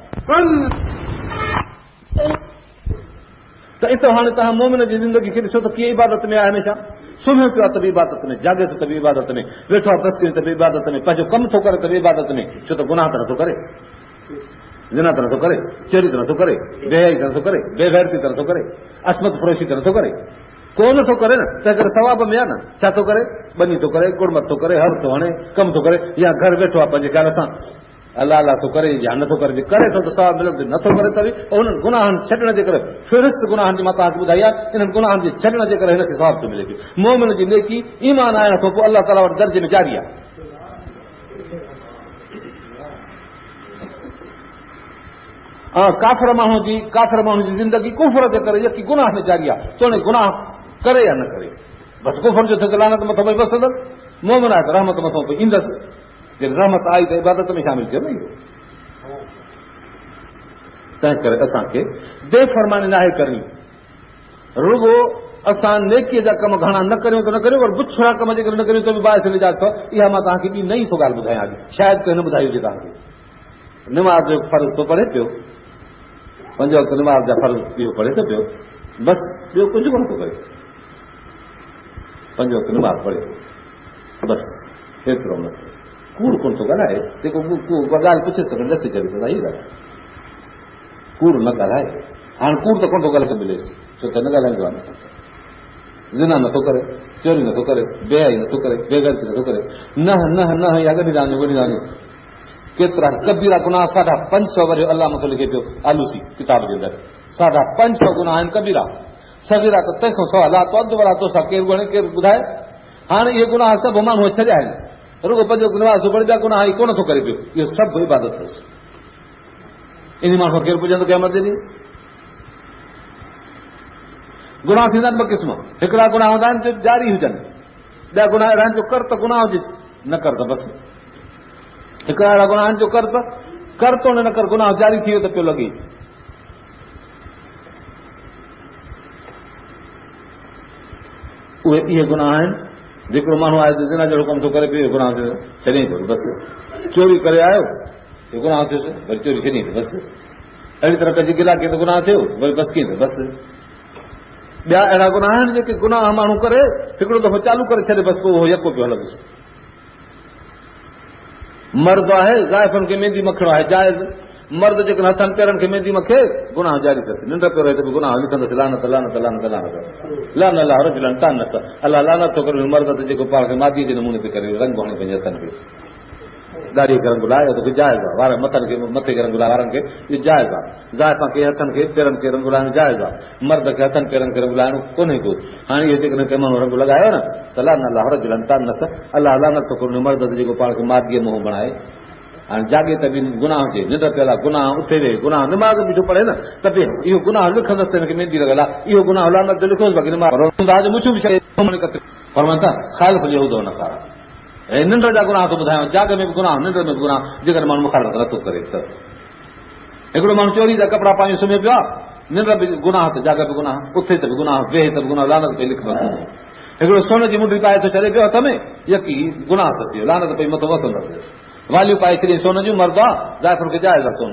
त इतो हाणे तव्हां मोमिन जी ज़िंदगी खे ॾिसो त कीअं इबादत में आहे। हमेशह सुम्हियो पियो आहे त बि इबादत में, जागे थो त बि इबादत में, वेठो आहे तस्करी त बि इबादत में, पंहिंजो कमु थो करे त बि इबादत में। छो त गुनाह त नथो करे, ज़िना त नथो करे, चोरी त नथो करे, बेहयाई त नथो करे, बेग़ैरती त नथो करे, असमत फरोशी त नथो करे, को नथो करे न। तंहिं करे सवाब में आहे न। छा थो करे? बनी थो करे, कुड़मत थो करे, हर थो हणे, कमु थो करे, या घर वेठो आहे पंहिंजे ख़्याल सां अलाह अलाह थो करे या नथो करे। करे थो त सवाब मिलंदो, नथो करे त बि उन्हनि गुनाहनि छॾण जे करे फ़हिरिस्त गुनाहनि जी मां तव्हांखे ॿुधाई आहे। इन्हनि गुनाहनि जे छॾण जे करे हिनखे सवाब थो मिले पियो। मोमिन जी नेकी ईमान आणण खां पोइ अलाह ताला वटि दर्जे में जारी आहे। काफ़िर माण्हू जी ज़िंदगी कुफर जे करे यकी गुनाह में जारी आहे। चवणे गुनाह करे या न करे, बसि कुफर जो थियो त लानत मथां पई बसंदसि। मोमिन आहे त रहमत मथां पई ईंदसि। जॾहिं रहमत आई त इबादत में शामिल थियो न। इहो तंहिं करे असांखे बेफ़रमानी नाहे करणी। रुगो असां नेकीअ जा कम घणा न करियूं त न करियूं, पर बुछड़ा कम जेकर न करियूं त बि बाहिर निजात अथव। इहा मां तव्हांखे ॿी नई थो ॻाल्हि ॿुधायां अॼु, शायदि कोई न ॿुधाई हुजे तव्हांखे। निमाज़ जो फ़र्ज़ थो पढ़े पियो, 5 वक़्त निमाज़ जा फ़र्ज़ इहो पढ़े थो पियो, बसि ॿियो कुझु कोन थो करे। 5 वक़्त निमाज़ पढ़े थो, बसि एतिरो न थिए। कूड़ कोन थो ॻाल्हाए, जेको ॻाल्हि पुछे सघे ॾसे छॾे थो इहा ॻाल्हि। कूड़ न ॻाल्हाए। हाणे कूड़ त कोन थो ॻाल्हाए मिलेसि, छो त न ॻाल्हाईंदो आहे। ज़िना नथो करे, चोरी नथो करे, बेहयाई नथो करे, बेग़ैरती नथो करे, न या गॾी दानियूं केतिरा कबीरा गुनाह 550 वरी अलाह मथो लिखे पियो आलूसी किताब जे अंदरि। 550 गुनाह आहिनि कबीरा। सगीरा त तंहिंखां सवाइ ला तो अधु वारा तोसां केरु ॻणे केरु ॿुधाए। हाणे इहे गुनाह सभु माण्हू छॾिया आहिनि। रुगो 5 निमाज़ पढ़े, ॿिया गुनाह ई कोन थो करे पियो। इहो सभु इबादत अथसि। इन माण्हू केरु पुॼंदो क़यामत जे ॾींहुं। गुनाह थींदा आहिनि 2 क़िस्म। हिकिड़ा गुनाह हूंदा आहिनि जो जारी हुजनि, ॿिया गुनाह अहिड़ा आहिनि जो कर त गुनाह हुजे, न कर त बसि। हिकिड़ा अहिड़ा गुनाह आहिनि जो कर तो न कर, गुनाह जारी थी वियो त पियो लॻे। उहे इहे गुनाह आहिनि। जेको माण्हू आहे ज़िना जहिड़ो कमु थो करे पियो, गुनाह छॾे थो बसि। चोरी करे आयो, इहो गुनाह थियो, वरी चोरी छॾी थो बसि। अहिड़ी तरह पंहिंजी गिला कई त गुनाह थियो, वरी बसि कीअं थियो बसि। ॿिया अहिड़ा गुनाह आहिनि जेके गुनाह माण्हू करे, हिकिड़ो दफ़ो चालू करे छॾे बसि, पोइ उहो यको पियो हलंदुसि। मर्द आहे ज़ाइफ़ुनि खे मेहंदी मखणो आहे जाइज़। मर्द जेकॾहिं हथनि पेरनि खे मेहंदी मखे, गुनाह जारी अथसि। निंड पियो रहे त बि गुनाह लिखंदुसि, लानत लानत लानत लानत लान अलाह रजुलन तानस। अलाह लानत थो करे मर्द ते जेको पाण खे मादीअ जे नमूने ते करे रंग हणे पंहिंजे हथनि खे। दाढ़ीअ खे रंग लाहे त जाइज़ आहे, वार मथे खे रंग लाहे वारनि खे इहो जाइज़ आहे। ज़ाइफ़ां खे हथनि खे पेरनि खे रंग लाहिणु जाइज़ आहे, मर्द खे हथनि पेरनि खे रंग लाहिणो कोन्हे को। हाणे इहो जेकॾहिं कंहिं माण्हू रंग लॻायो न त लान अलाह रजुलन तानस। अलाह लानत थो करे मर्द ते जेको पाण खे मादीअ मुंहुं बणाए। हाणे जागे त बि गुनाह हुजे, निंड पियल आहे गुनाह उथे रहे, गुनाह निमाज़ बीठो पढ़े न त बि इहो गुनाह लिखंदसि, हिनखे मेहंदी लॻल आहे, इहो गुनाह लानत जो लिखोसि। बाक़ी मुछूं बि फरमाइनि था ख़ालिफ़ यहूद व नसारा। ऐं निंड जा गुनाह थो ॿुधायां, जाग में बि गुनाह, निंड में बि गुनाह, जेकॾहिं माण्हू मुखालफ़त नथो करे त। हिकिड़ो माण्हू चोरी जा कपिड़ा पायूं सुम्हियो पियो आहे, निंड बि गुनाह त जाग बि गुनाह, उथे त बि गुनाह, वेहे त बि गुनाह, लानत पई लिखंदो। हिकिड़ो सोन जी मुंडी पाए थो छॾे पियो हथ में, यकी गुनाह अथसि, लानत पई मथो वसंदसि। वालियूं पाए छॾियईं सोन जूं, मर्द आहे ज़ाइफ़ुनि खे जाइज़ आहे सोन।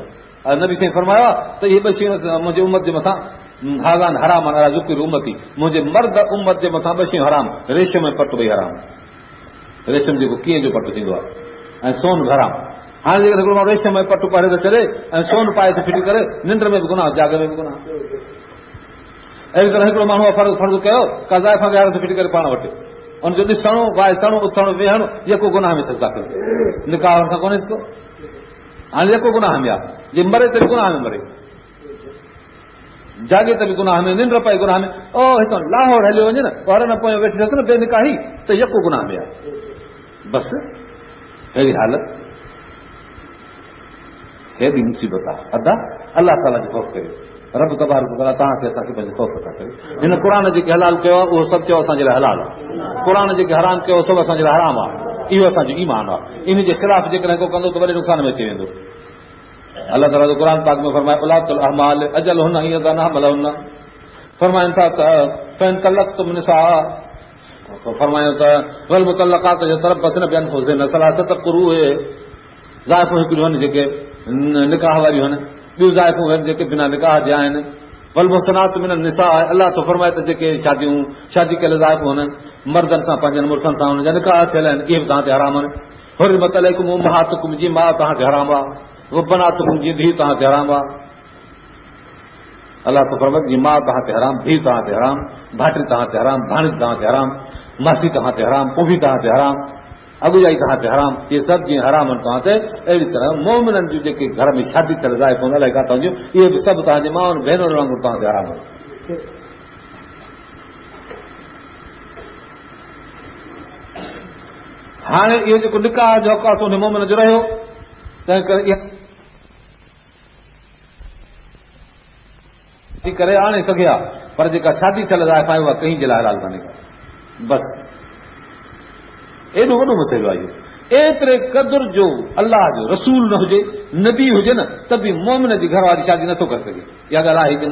नबी साईं फरमायो आहे त इहे 2 शयूं मुंहिंजे उम्मत जे मथां हाज़ान हराम अला ज़ुकिर उम्मती, मुंहिंजे मर्द उम्मत जे मथां ॿ शयूं हराम, रेशम ऐं पटु ॿई हराम। रेशम जेको कीअं जो पटु थींदो आहे ऐं सोन हराम। हाणे जेकर हिकिड़ो माण्हू रेशम ऐं पटु पाए थो छॾे ऐं सोन पाए थो फिटी करे, निंड में बि गुनाह, जाग में बि गुनाह। अहिड़ी तरह हिकिड़ो माण्हू फर्ज़ु कयो कज़ाए खां विहारे थो फिटी करे पाण वटि, उनजो ॾिसणो वाइसणो उथणो वेहणो जेको गुनाह में थो दाख़िल, निकाह खां कोन्हे को। हाणे जेको गुनाह में आहे, जे मरे त बि गुनाह में मरे, जागे त बि गुनाह में, निंड पए गुनाह में। ओ हितां लाहौर हलियो वञे न, हर न पोइ वेठी अथसि न बेनिकाही, त यको गुनाह में आहे। बसि अहिड़ी हालत, हेॾी मुसीबत आहे। अदा अलाह ताला जो ख़ौफ़ करियो, रब तबारक व तआला तव्हांखे असांखे पंहिंजो ख़ौफ़ अता कयो। हिन क़ुर जेके हलाल कयो आहे उहो सभु चयो असांजे लाइ हलाल आहे, क़ुर जेके हराम कयो सभु असांजे लाइ हराम आहे। इहो असांजो ईमान आहे। इन जे ख़िलाफ़ जेकॾहिं को कंदो त वॾे नुक़सान में अची वेंदो। अलाह ताला जो क़ुर पाक में फरमाए उलातुल अहमाल अजल हुन ईअं न हमल हुन, फरमाइनि था त फैन तलक़्तुम निसा, फरमायो त वल मुतल्लक़ात यतरब्बसन बिअनफुसिहिन सलासत क़ुरूअ, ज़ाइफ़ूं हिकिड़ियूं आहिनि जेके निकाह वारियूं आहिनि, ॿियूं ज़ाइफ़ूं आहिनि जेके बिना निकाह जा आहिनि। वल मुहसनात मिन निसा, अलाह तो फरमाए त जेके शादी कयल ज़ाइफ़ूं आहिनि मर्दनि सां पंहिंजनि मुड़ुसनि सां हुननि जा निकाह थियल आहिनि, इहे बि तव्हां ते हराम आहिनि। हुर्रिमत अलैकुम उम्महातुकुम, जी माउ तव्हांखे हराम आहे, वो बनातुकुम, जी धीउ तव्हांखे हराम आहे। अलाह तो फरमाए जी माउ तव्हां ते हराम, धीउ तव्हां ते हराम, भाइटी तव्हां ते हराम, भाणेज तव्हां ते हराम, मासी तव्हां ते हराम, पोभी तव्हां ते हराम, अॻुजाई तव्हां ते हराम, इहे सभु जीअं हराम आहिनि तव्हां ते, अहिड़ी तरह मोमिननि जूं जेके घर में शादी थियल ज़ाइफ़ूं अलाए किथां जूं, इहे बि सभु तव्हांजे माउनि भेनरुनि वांगुरु तव्हां ते हराम आहिनि। हाणे इहो जेको निकाह जो हक़ आहे उन मोमिन जो रहियो, तंहिं करे आणे सघे हा, पर जेका शादी थियल ज़ाइफ़ आहे उहा कंहिं जे लाइ हलाल कान्हे का। बसि एॾो वॾो मसइलो आहे इहो। एतिरे क़दुर जो अलाह जो रसूल न हुजे, नबी हुजे न, त बि मोमिन जी घरवारी शादी नथो करे सघे। इहा ॻाल्हि आहे की न?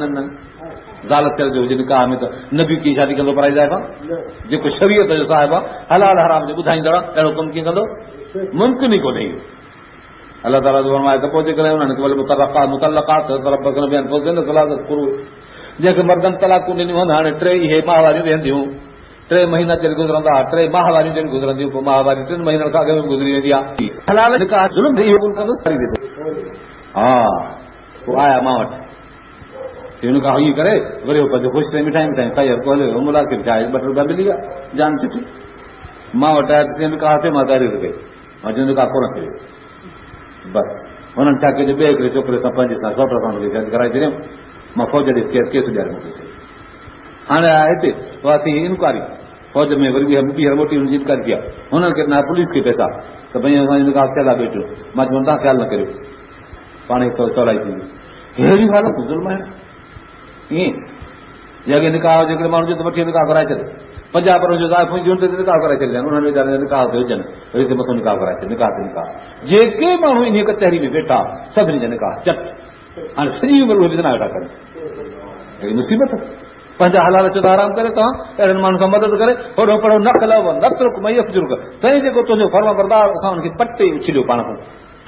ज़ाल थियल जो हुजे निकाह में त नबी कीअं शादी कंदो पराई ज़ाइफ़? जेको शरीयत जो साहिब आहे, हलाल हराम जो ॿुधाईंदड़ आहे, अहिड़ो कमु कीअं कंदो? मुमकिन ई कोन्हे इहो। अलाह ताला जो फरमाए त पोइ जेकॾहिं उन्हनि जंहिंखे मर्दनि तलाकूं ॾिनियूं आहिनि, हाणे 3 इहे माहवारियूं वेहंदियूं, 3 महीना जॾहिं गुज़रंदा, 3 माहवारियूं जॾहिं गुज़रंदियूं, पोइ माहवारी 3 महीननि खां अॻु में गुज़री वेंदी आहे। हलाल निकाह ज़ुल्म इहो कंदुसि। हा पोइ आया मां वटि, हुन खां हीअं करे वरी पंहिंजो ख़ुशि मिठाई खाई हर को हलियो, मुलाक़िब छा आहे, 2 रुपया मिली विया, जान सुठी। मां वटि आया निकाह थिए, मां तारीफ़ कई, मां जो निकाह कोन कयो। बसि हुननि छा कयो, ॿिए हिकिड़े छोकिरे सां पंहिंजे सां सौट सां शादी कराए छॾियऊं। मां फ़ौज ॾे केस ॾियारे मोकिले छॾियो। हाणे आया हिते थी इनक्वारी, फ़ौज में वरी ॿीहर मोटी हुनजी इनक्वारी कया, हुननि खे ॾिना पुलिस खे पैसा त भई असांजो निकाह थियल आहे बेटियो। मां चयो तव्हां ख़्यालु न करियो, पाण ई सवलाई थींदी। अहिड़ी हालत ज़ुल्म आहे ईअं। जॻहि निकाह जेकॾहिं माण्हू जो त वठी निकाह कराए छॾे, 50 पर जो ज़ाइफ़ूं हुयूं ते निकाह कराए छॾिया, उन्हनि वीचारनि जा निकाह ते हुजनि, वरी हिते मथो निकाह कराए छॾे, निकाह ते निकाह। जेके माण्हू इन कचहरी में वेठा सभिनी जा निकाह चट। हाणे सॼी उमिरि उहे विज़ना वेठा कनि, अहिड़ी मुसीबत। पंहिंजा हलाल चो त आराम करे तव्हां अहिड़नि माण्हुनि सां मदद करे, होॾो पढ़ो न कलव न तुर्क मई अफ़जुर्ग, साईं जेको तुंहिंजो फर्मा बरदार असां हुनखे पटे उछलियो पाण खां,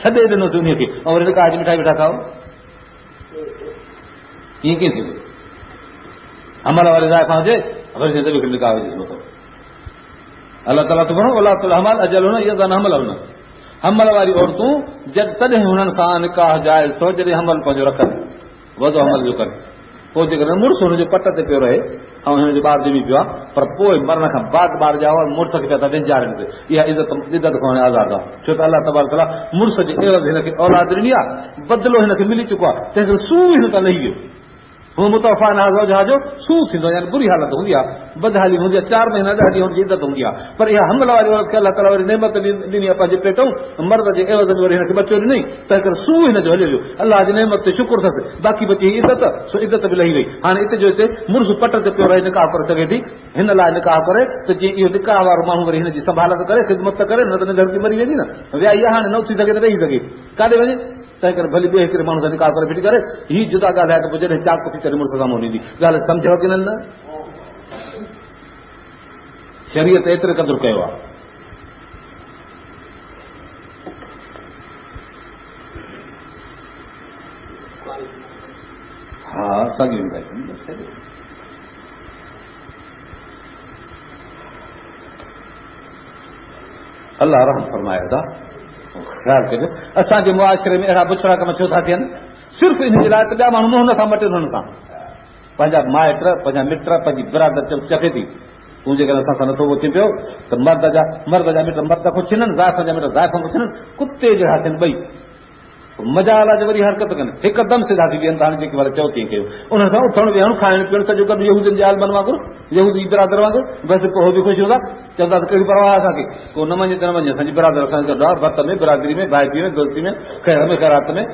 छॾे ॾिनोसीं उन खे, ऐं वरी निकाह जी मिठाई वेठा खाओ। ईअं कीअं थींदो? अमल वारी ज़ाइफ़ा हुजे वरी हिकिड़े निकाह विझिसि मथो। अलाह ताला तो भणो अलाह ताला हमल अजल हुन, इहा न हमल हुन। हमल वारी औरतूं तॾहिं हुननि सां निकाह जाइज़ थो जॾहिं हमल पंहिंजो रखनि, वज़ो हमल जो कनि। पोइ जेकॾहिं मुड़ुसु हुनजे पट ते पियो रहे ऐं हिनजो ॿार ॼमी पियो आहे, पर पोइ मरण खां बाद ॿार ॼाओ मुड़ुस खे पिया था वेचारीनि, इहा इज़त खां हाणे आज़ादु आहे। छो त अलाह तबारक ताला मुड़ुस जे एवज़ हिनखे औलाद ॾिनी आहे, बदिलो हिनखे मिली चुको आहे, तंहिं करे सूह हिन तां लही वियो। हू मुतफ़ा न जो सूह थींदो, यानी बुरी हालत हूंदी आहे, बदहाली हूंदी आहे, 4 महीना ॾाढी हुनजी इज़त हूंदी आहे। पर इहा हमल वारी औरत खे अलाह ताला वरी नेमत ॾिनी आहे पंहिंजे पेटूं, मर्द जे एवज़ में वरी हिनखे बचो ॾिनई, तंहिं करे सूह हिनजो हलियो वियो। अलाह जी नेमत ते शुकुर अथसि, बाक़ी बची इज़त, सो इज़त बि लही वई। हाणे हिते जो हिते मुड़ुसु पट ते पियो रहे निकाह करे सघे थी, हिन लाइ निकाह करे त जीअं इहो निकाह वारो माण्हू वरी हिनजी संभालत करे, ख़िदमत करे, न त निगड़की मरी वेंदी न। वियाही आहे हाणे न उथी सघे त वेही सघे, काॾे वञे? तंहिं करे भली ॿिए हिकिड़े माण्हू सां निकाह करे फिटी करे, हीअ जुदा ॻाल्हि आहे त पोइ जॾहिं चाक पी करे मुड़ुस साम्हूं ॾींदी, ॻाल्हि सम्झो की न? शरीयत एतिरे क़दुरु कयो आहे। हाँ सॻी अल्लाह रहम फरमाए था ख़्याल कजो असांजे मुआशरे में अहिड़ा बुछड़ा कम छो था थियनि सिर्फ़ु इन जे लाइ त ॿिया माण्हू मुंहुं नथा मटनि हुननि सां पंहिंजा माइट पंहिंजा मिट पंहिंजी बिरादर चखे थी तूं जेकॾहिं असां सां नथो अचे पियो त मर्द जा मिट मर्द खां छिननि ज़ाइफ़ जा मिट ज़ाइफ़ खां छिननि कुते जहिड़ा थियनि ॿई मजाल आहे जो वरी हरकत कनि हिकदमि सिधा थी बीहनि हाणे जेके महिल चओ तीअं कयो उन्हनि खां उथणु वेहणु खाइणु पीअणु सॼो गॾु यहूदियुनि जे आलमनि वांगुरु यहूदी बिरादर वांगुरु बसि पोइ उहो बि ख़ुशि हूंदा चवंदा त कहिड़ी परवाह असांखे को न मञे त न मञे असांजी बिरादर असांखे गॾु आहे भत में बिरादरी में भाइपी में दोस्ती में ख़ैर में ख़ैरात में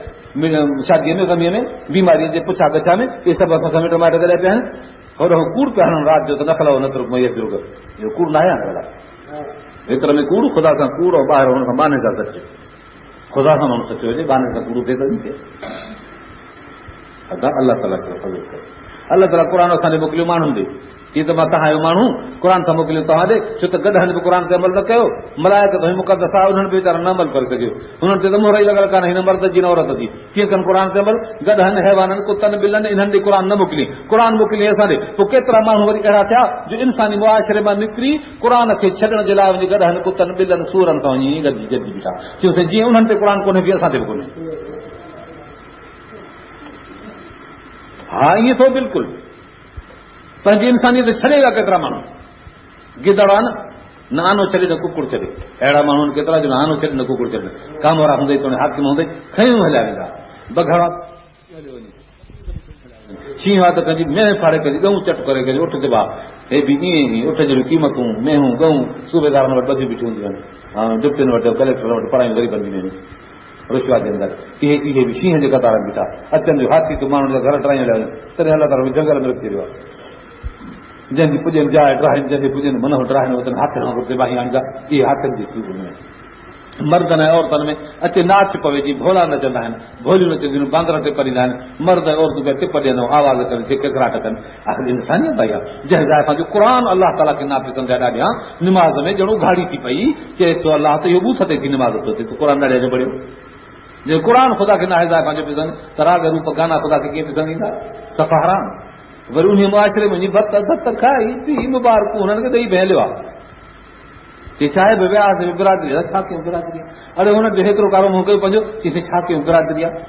शादीअ में ग़मीअ में बीमारीअ जे पुछा गछा में इहे सभु असां मिट माइट गॾिया पिया आहिनि होॾो कूड़ पिया हणनि राति जो त न खलाओ न तुरुक इहो कूड़ न आहे हाणे हिकर में कूड़ ख़ुदा सां कूड़ ऐं ॿाहिरि हुन खां बाने सां सच ख़ुदा सां माण्हू सचो हुजे बाने सां कूड़ थिए त न थिए अल्लाह ताला अल्लाह ताला क़ुर असांखे मोकिलियो माण्हुनि ॾे जीअं त मां तव्हांजो माण्हू क़ुर सां मोकिलियो तव्हां ॾे छो त गॾहनि बि क़ुर ते अमल न कयो मलायक त मुक़दस आहे उन्हनि बि वीचारा न अमल करे सघियो हुननि ते त मोहर ई लॻल कान्हे हिन मर्द जी न औरत जी कीअं कनि क़ुर ते अमल गॾहनि हैवाननि कुतनि ॿिलनि इन्हनि ॾे क़ुर न मोकिली क़ुर मोकिली असां ॾे पोइ केतिरा माण्हू वरी अहिड़ा थिया जो इंसानी मुआशरे मां निकिरी क़ुर खे छॾण जे लाइ वञी गॾहनि कुतनि ॿिलनि सूरनि सां वञी गॾिजी बीठा चयोसीं जीअं उन्हनि ते क़ुर कोन्हे बि असां ते बि कोन्हे हा ईअं थो बिल्कुलु पंहिंजी इंसानियत छॾे विया केतिरा माण्हू गिदड़ आहे न आनो छॾे न कुकुड़ छॾे अहिड़ा माण्हू केतिरा जो न आनो छॾे न कुकुड़ छॾे काम वारा हूंदई तो हाकिम हूंदई खयूं हलिया वेंदा बघड़ा शींहं आहे त कंहिंजी मेह फाड़े कंहिंजी ॻऊं चट करे कंहिंजी उठ ते भाउ हे बि ईअं ई उठ जहिड़ियूं क़ीमतूं मेहूं ॻऊं सूबेदारनि वटि ॿधियूं बीठियूं हूंदियूं आहिनि डिप्टियुनि वटि कलेक्टर वटि पढ़ायूं ग़रीबनि जी में रुशवा जे अंदरि इहे बि शींहं जे कतार में बीठा अचनि जो हाथी तूं माण्हुनि जा घर टरायूं हलिया वञनि तॾहिं अलाह ताला जंगल में रखी वियो आहे जंहिंजी पुॼनि जाइ ड्राहिनि जंहिंजी पुॼनि मन ड्राहिनि वतन हथनि वांगुरु तिबाही आणींदा इहे हथनि जी सूर में मर्दनि ऐं औरतुनि में अचे नाच पवे जी भोला नचंदा आहिनि भोलियूं नचंदियूं बांदर टिप ॾींदा आहिनि मर्द ऐं औरतूं पिया टिप ॾियनि आवाज़ कनि किकराट कनि आख़िर इंसानियत भई आहे जंहिं जाइ पंहिंजो क़ुर अलाह ताला खे नापसंद आहे ॾाढियां निमाज़ में ॼणो घाड़ी थी पई चए थो अलाह त इहो बूथ ते थी निमाज़ थो थिए क़ुर ॾाढे जो पढ़ियो जे क़ुर ख़ुदा खे न आहे जाइ पंहिंजो पसंदि त राग रूप गाना ख़ुदा खे कीअं पसंदि ईंदा सफ़ा हराम वरी उन मुआशरे में भत खाई पी मुबारकूं हुननि खे ॾेई भेलियो आहे छा आहे भई वियासीं बिरादरी छा कयूं बिरादरी अड़े हुननि जो हेतिरो कारो मुंहुं कयो पंहिंजो चईसीं छा कयूं बिरादरी आहे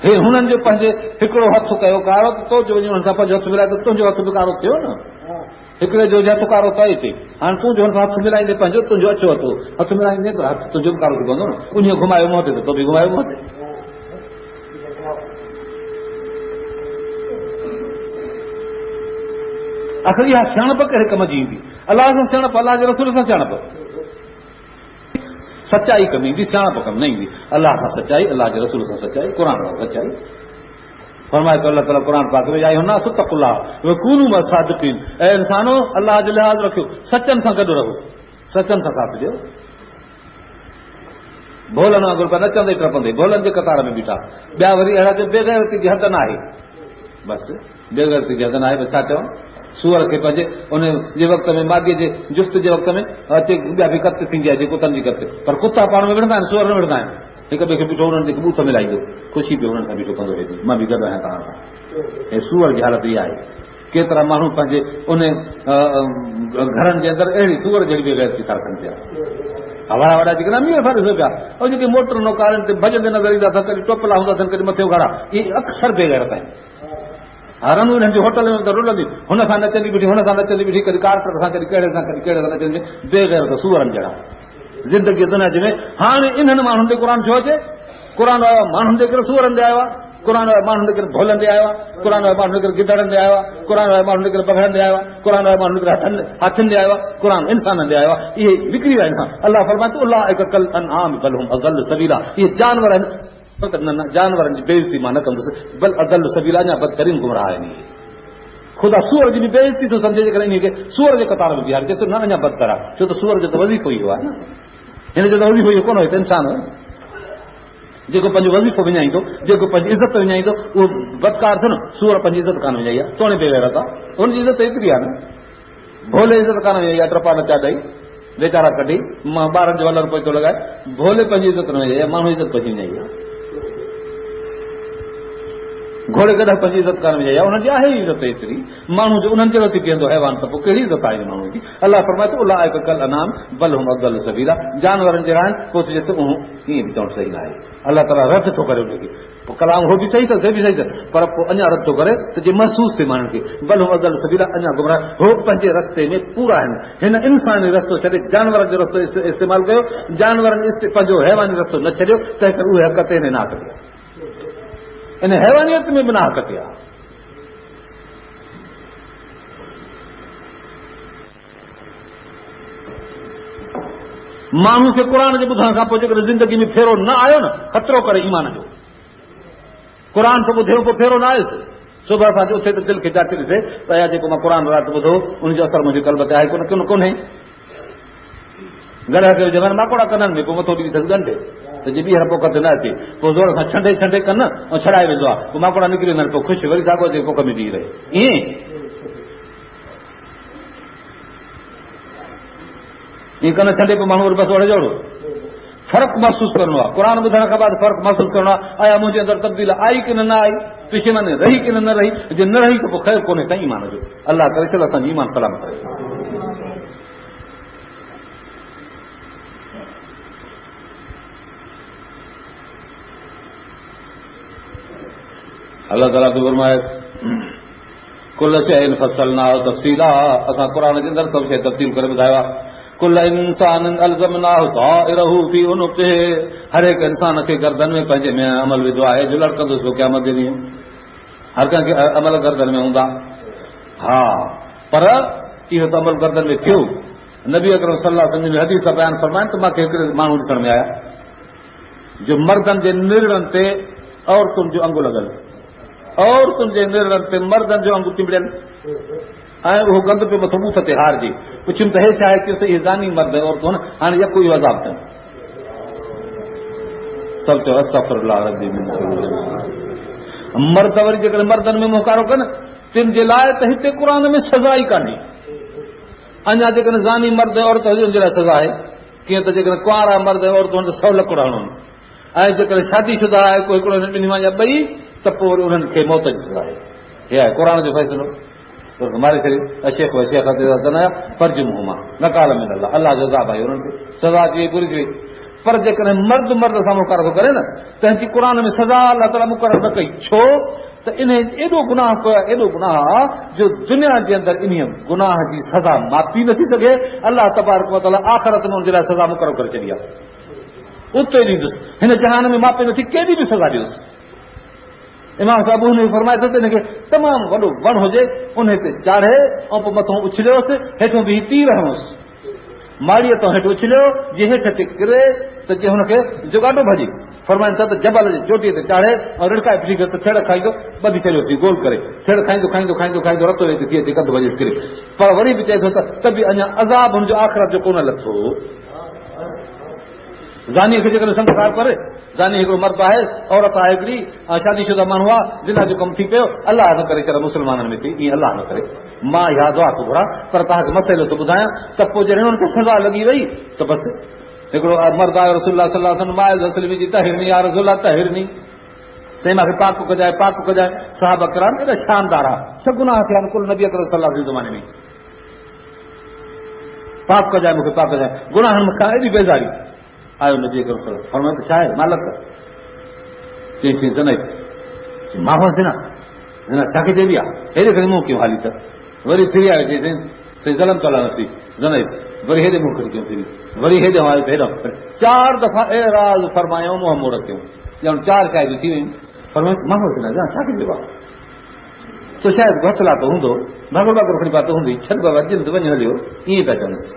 हे हुननि जो पंहिंजे हिकिड़ो हथु कयो कारो त तो जो वञी हुननि सां पंहिंजो हथु मिलाए त तुंहिंजो हथु बि कारो थियो न हिकिड़े जो हथु कारो तए ते हाणे तूं जो हुन सां हथु मिलाईंदे पंहिंजो तुंहिंजो अछो हथु मिलाईंदे त हथु तुंहिंजो बि कारो थी पवंदो न उन घुमायो मुंहं ते त तो बि घुमायो मुंहं ते आख़िर इहा सियाणप कहिड़े कम जी ईंदी अलाह सां सियाणप अलाह जे रसूल सां सियाणप सचाई कम ईंदी सियाणप कम न ईंदी अलाह सां सचाई अलाह जे रसूल सां सचाई क़ुर सां सचाई फरमाए तो अल्लाह ताला क़ुर पाक में या अयुन्नास तक़ुल्लाह व कूनू मसादिक़ीन ऐ इंसानो अलाह जो लिहाज़ रखियो सचनि सां गॾु रहो सचनि सां साथ ॾियो भोलनि वांगुरु पिया नचंदे टपंदे भोलनि जे कतार में बीठा ॿिया वरी अहिड़ा जो बेग़ैरती जी हद न आहे बसि बेग़ैरती जी हद न आहे बसि छा चवां सूअर खे पंहिंजे उन जे वक़्त में मादीअ जे जुस्त जे वक़्त में अचे ॿिया बि कत थींदी आहे जे कुतनि जी कत पर कुता पाण में विढ़ंदा आहिनि सूअर न विढ़ंदा आहिनि हिक ॿिए खे बीठो हुननि खे बूथ मिलाईंदो ख़ुशी बि हुननि सां बीठो कंदो वेंदो मां बि गॾु आहियां तव्हां सां ऐं सूअर जी हालत इहा आहे केतिरा माण्हू पंहिंजे उन घरनि जे अंदरि अहिड़ी सूअर जहिड़ी बेग़ैरती था रखनि पिया हवा वॾा जेके अमीर था ॾिसो पिया ऐं जेके मोटर नौकारनि ते भॼंदे नज़र ईंदा अथनि कॾहिं टोपला हूंदा अथनि कॾहिं मथे उघाड़ा इहे अक्सर बेग़ैरत आहिनि हरंदियूं हिननि जी होटल में त रुलंदियूं हुन सां नचंदी बीठी हुन सां नचंदी बीठी कॾहिं कारपेट सां कॾहिं कहिड़े सां कॾहिं कहिड़े सां नचंदी बेग़ैरत सूअरनि जहिड़ा ज़िंदगी दुनिया जे में हाणे इन्हनि माण्हुनि ते क़ुर छो अचे क़ुर आयो आहे माण्हुनि जे करे सूअरनि ते आयो आहे क़ुर आयो आहे माण्हुनि जे करे भोलनि ते आयो आहे क़ुर आयो आहे माण्हुनि जे करे गिदड़नि ते आयो आहे क़ुर आयो आहे माण्हुनि जे करे बघड़नि ते आयो आहे क़ुर आयो आहे माण्हुनि जे करे हाथियुनि ते आयो आहे क़ुर इंसाननि ते आयो आहे इहे विकिरी विया इंसान अलाह फरमाए थो उलाइका कल अनआम बल हुम अज़ल सबीला इहे जानवर आहिनि जानवरनि जी बेइज़ती मां न कंदुसि बल अज़ल सबीला अञा बदतरीन गुमराह आहिनि ख़ुदा सूअर जी बि बेइज़ती थो सम्झे जे करे इन खे सूअर जे कतार में बीहारे चए थो न अञा बदतर आहे छो त सूअर जो त वज़ीफ़ो इहो आहे न हिन जो त वज़ीफ़ो इहो कोन हुयो त इंसान जेको पंहिंजो वज़ीफ़ो विञाईंदो जेको पंहिंजी इज़त विञाईंदो उहो बदकार थियो न सूअर पंहिंजी इज़त कान विञाई आहे तोड़े बेग़ैरत आहे हुनजी इज़त एतिरी आहे न भोले इज़त कान विञाई आहे टपा नचा ॾेई वेचारा कढी मां ॿारनि जो वलर पोइ थो लॻाए भोले पंहिंजी इज़त न विञाई आहे माण्हू इज़त पंहिंजी विञाई आहे घोड़े गॾु पंहिंजी इज़त करण में या उन्हनि जी आहे इज़त एतिरी माण्हू जो उन्हनि जहिड़ो थी पीअंदो हैवान त पोइ कहिड़ी इज़त आहे माण्हू जी। अलाह फरमाए थो उलाइक कल अनाम बल हुम अदल सबीला, जानवरनि जहिड़ा आहिनि पोइ चए थो कीअं बि चवणु सही न आहे। अलाह ताला रद्द थो करे उनखे, पोइ कलाम हो बि सही अथसि हे बि सही अथसि, पर पोइ अञा रद्द थो करे त जे महसूस थिए माण्हुनि खे बल हुम अदल सबीला, अञा गुमराह हो पंहिंजे रस्ते में पूरा आहिनि। हिन इंसानी रस्तो छॾे जानवरनि जो रस्तो इस्तेमालु कयो, जानवरनि पंहिंजो हैवानी रस्तो न छॾियो, तंहिं करे उहे हक़ ते ना करियो, इन हैवानियत में बि ना हक़ ते आहे। माण्हू खे क़ुर जे ॿुधण खां पोइ जेकॾहिं ज़िंदगी में फेरो न आयो न, ख़तरो करे ईमान जो, क़ुर तो ॿुधियो पोइ फेरो न आयुसि, सुबुह सां उथे त दिलि खे जाचे ॾिसे त या जेको मां क़ुर राति ॿुधो उनजो असर मुंहिंजे क़ल्ब ते आहे कोन्हे। गॾ खे जंहिं माकोड़ा कननि में पोइ मथो ॾेई अथसि ॻंढे त जे ॿीहर पोख ते न अचे, पोइ ज़ोर खां छंडे छंडे कनि ऐं छॾाए वेंदो आहे, पोइ माकोड़ा निकिरी वेंदा आहिनि, पोइ ख़ुशि वरी साॻो जे पोख में बीह रहे। ईअं ईअं कनि छंडे पोइ माण्हू बसि ओड़े जोड़ो फ़र्क़ु महसूसु करणो आहे। क़ुर ॿुधण खां बाद फ़र्क़ु महसूसु करणो आहे, आया मुंहिंजे अंदरि तब्दील आई की न आई, पिशेमानी रही की न रही, जे न रही त पोइ ख़ैरु कोन्हे साईं ईमान जो। अलाह करे छॾ असांजी ईमान सलाम करे। अल्लाह ताला बि फरमाए कुल शइ फसलनाहु तफ़सीला, असां क़ुर जे अंदरि सभु शइ तफ़सील करे ॿुधायो आहे। कुल इंसान अलज़मनाहु ताइरहु फी उनुक़िही, हर हिकु इंसान खे गर्दन में पंहिंजे में अमल विधो आहे जो लड़कंदुसि पोइ क़यामत जे ॾींहुं। हर कंहिंखे अमल गर्दन में हूंदा, हा, पर इहो त अमल गर्दन में थियो। नबी अकरम सल्लल्लाहु अलैहि वसल्लम हदीस बयान फरमाइनि त मूंखे हिकिड़े माण्हू ॾिसण में आया जो मर्दनि जे निड़नि ते औरतुनि जो अंगु लॻल, औरतुनि जे निड़नि ते मर्दनि जो अंगु चिंबड़ियल, ऐं उहो गंद पियो मथो बूथ ते हारजे। पुछियुमि त हे छा आहे, कि इहे ज़ानी मर्द औरतूं आहिनि, हाणे यको इहो अज़ाब अथनि। सभु चयो अस्तग़फिरुल्लाह रब्बी मिन कुल्लि ज़ंब। मर्द वरी जेकॾहिं मर्दनि में मुकारो कनि तिन जे लाइ त हिते क़ुर में सज़ा ई कान्हे। अञा जेकॾहिं ज़ानी मर्द औरत हुजे हुनजे लाइ सज़ा आहे, कीअं त जेकॾहिं कुंवारा मर्द औरतूं आहिनि त 100 लकड़ हणनि, ऐं जेकॾहिं शादीशुदा आहे कोई हिकिड़ो ॿिन्ही मां या ॿई त पोइ वरी उन्हनि खे मौत जी सज़ा आहे। हे आहे क़ुर जो फ़ैसिलो, मारे छॾे शेख शेख फर्जुम हुमा नकाल में अलाह जो अज़ाब आहे उन्हनि खे, सज़ा थी वई पूरी थी वई। पर जेकॾहिं मर्द मर्द सां मुक़ररु थो करे न, तंहिंजी क़ुर में सज़ा अलाह ताला मुक़ररु न कई, छो त इन एॾो गुनाह कयो आहे, एॾो गुनाह आहे जो दुनिया जे अंदरि इन गुनाह जी सज़ा मापी नथी सघे। अलाह तबारक व तआला आख़िरत में हुनजे लाइ सज़ा मुक़ररु करे छॾी आहे, उते ॾींदुसि, हिन जहान में मापे नथी, केॾी बि सज़ा ॾियोसि। इमाम साहिब हुन फरमाए थो त हिनखे तमामु वॾो वण हुजे उन ते चाढ़े ऐं पोइ मथां उछलियोसि, हेठों बि तीर हणोसि, माड़ीअ तां हेठि उछलियो, जीअं हेठि ते किरे त जीअं हुनखे जुगाॾो भॼे। फरमाइनि था त जबल जे चोटीअ ते चाढ़े ऐं रिड़काए फिरी करे त छेड़ खाईंदो, ॿधी छॾियोसीं गोल करे, छेड़ खाईंदो खाईंदो खाईंदो खाईंदो रतो वेंदी थी अचे, कंधु भॼेसि किरे। पर वरी बि चए थो त बि अञा अज़ाब हुनजो आख़िरत जो कोन लथो। ज़ानीअ खे जेकॾहिं संसार करे, ज़ानी हिकिड़ो मर्द आहे, औरत आहे हिकिड़ी, शादीशुदा माण्हू आहे, ज़िना जो कमु थी पियो, अलाह न करे छॾ मुस्लमाननि में थी, ईअं अलाह न करे। मां इहा दुआ थो घुरां, पर तव्हांखे मसइलो थो ॿुधायां त पोइ जॾहिं हुननि खे सज़ा लॻी वई त बसि हिकिड़ो मर्द आयो रसूलुल्लाह सल्लल्लाहु अलैहि वसल्लम माइल तस्लीमी जी तहिरनी या रसूलुल्लाह तहिरनी, चई मूंखे पाक कजाए पाक कजाए। साहब कराम एॾा शानदार आहे, छह गुनाह थिया कुल नबी अकरम सल्लल्लाहु अलैहि ज़माने में, पाक कजाए मूंखे पाक कजाए, गुनाहनि मूंखां एॾी बेज़ारी। आयो नबी अकरम सल्लल्लाहु अलैहि वसल्लम, फरमायो त छा आहे मालक, चई थी त न मां हुअसि न छाखे चइबी आहे, हेॾे करे मूं कयूं हाली त वरी फिरी आयो, चई सही ज़लम कला नसी जनाई, वरी हेॾे मूं खणी कयूं फिरी, वरी हेॾे आयो त हेॾो 4 दफ़ा एराज़ फरमायूं, मुंहुं मोड़ कयूं, ॼण 4 शायदि थी वयूं। फरमायो मां हुअसि न छाखे चइबो आहे, तो शायदि घतला त हूंदो, भागुर भागुर खणी पातो हूंदी, छॾ बाबा जिंद वञ हलियो, ईअं था चवंसि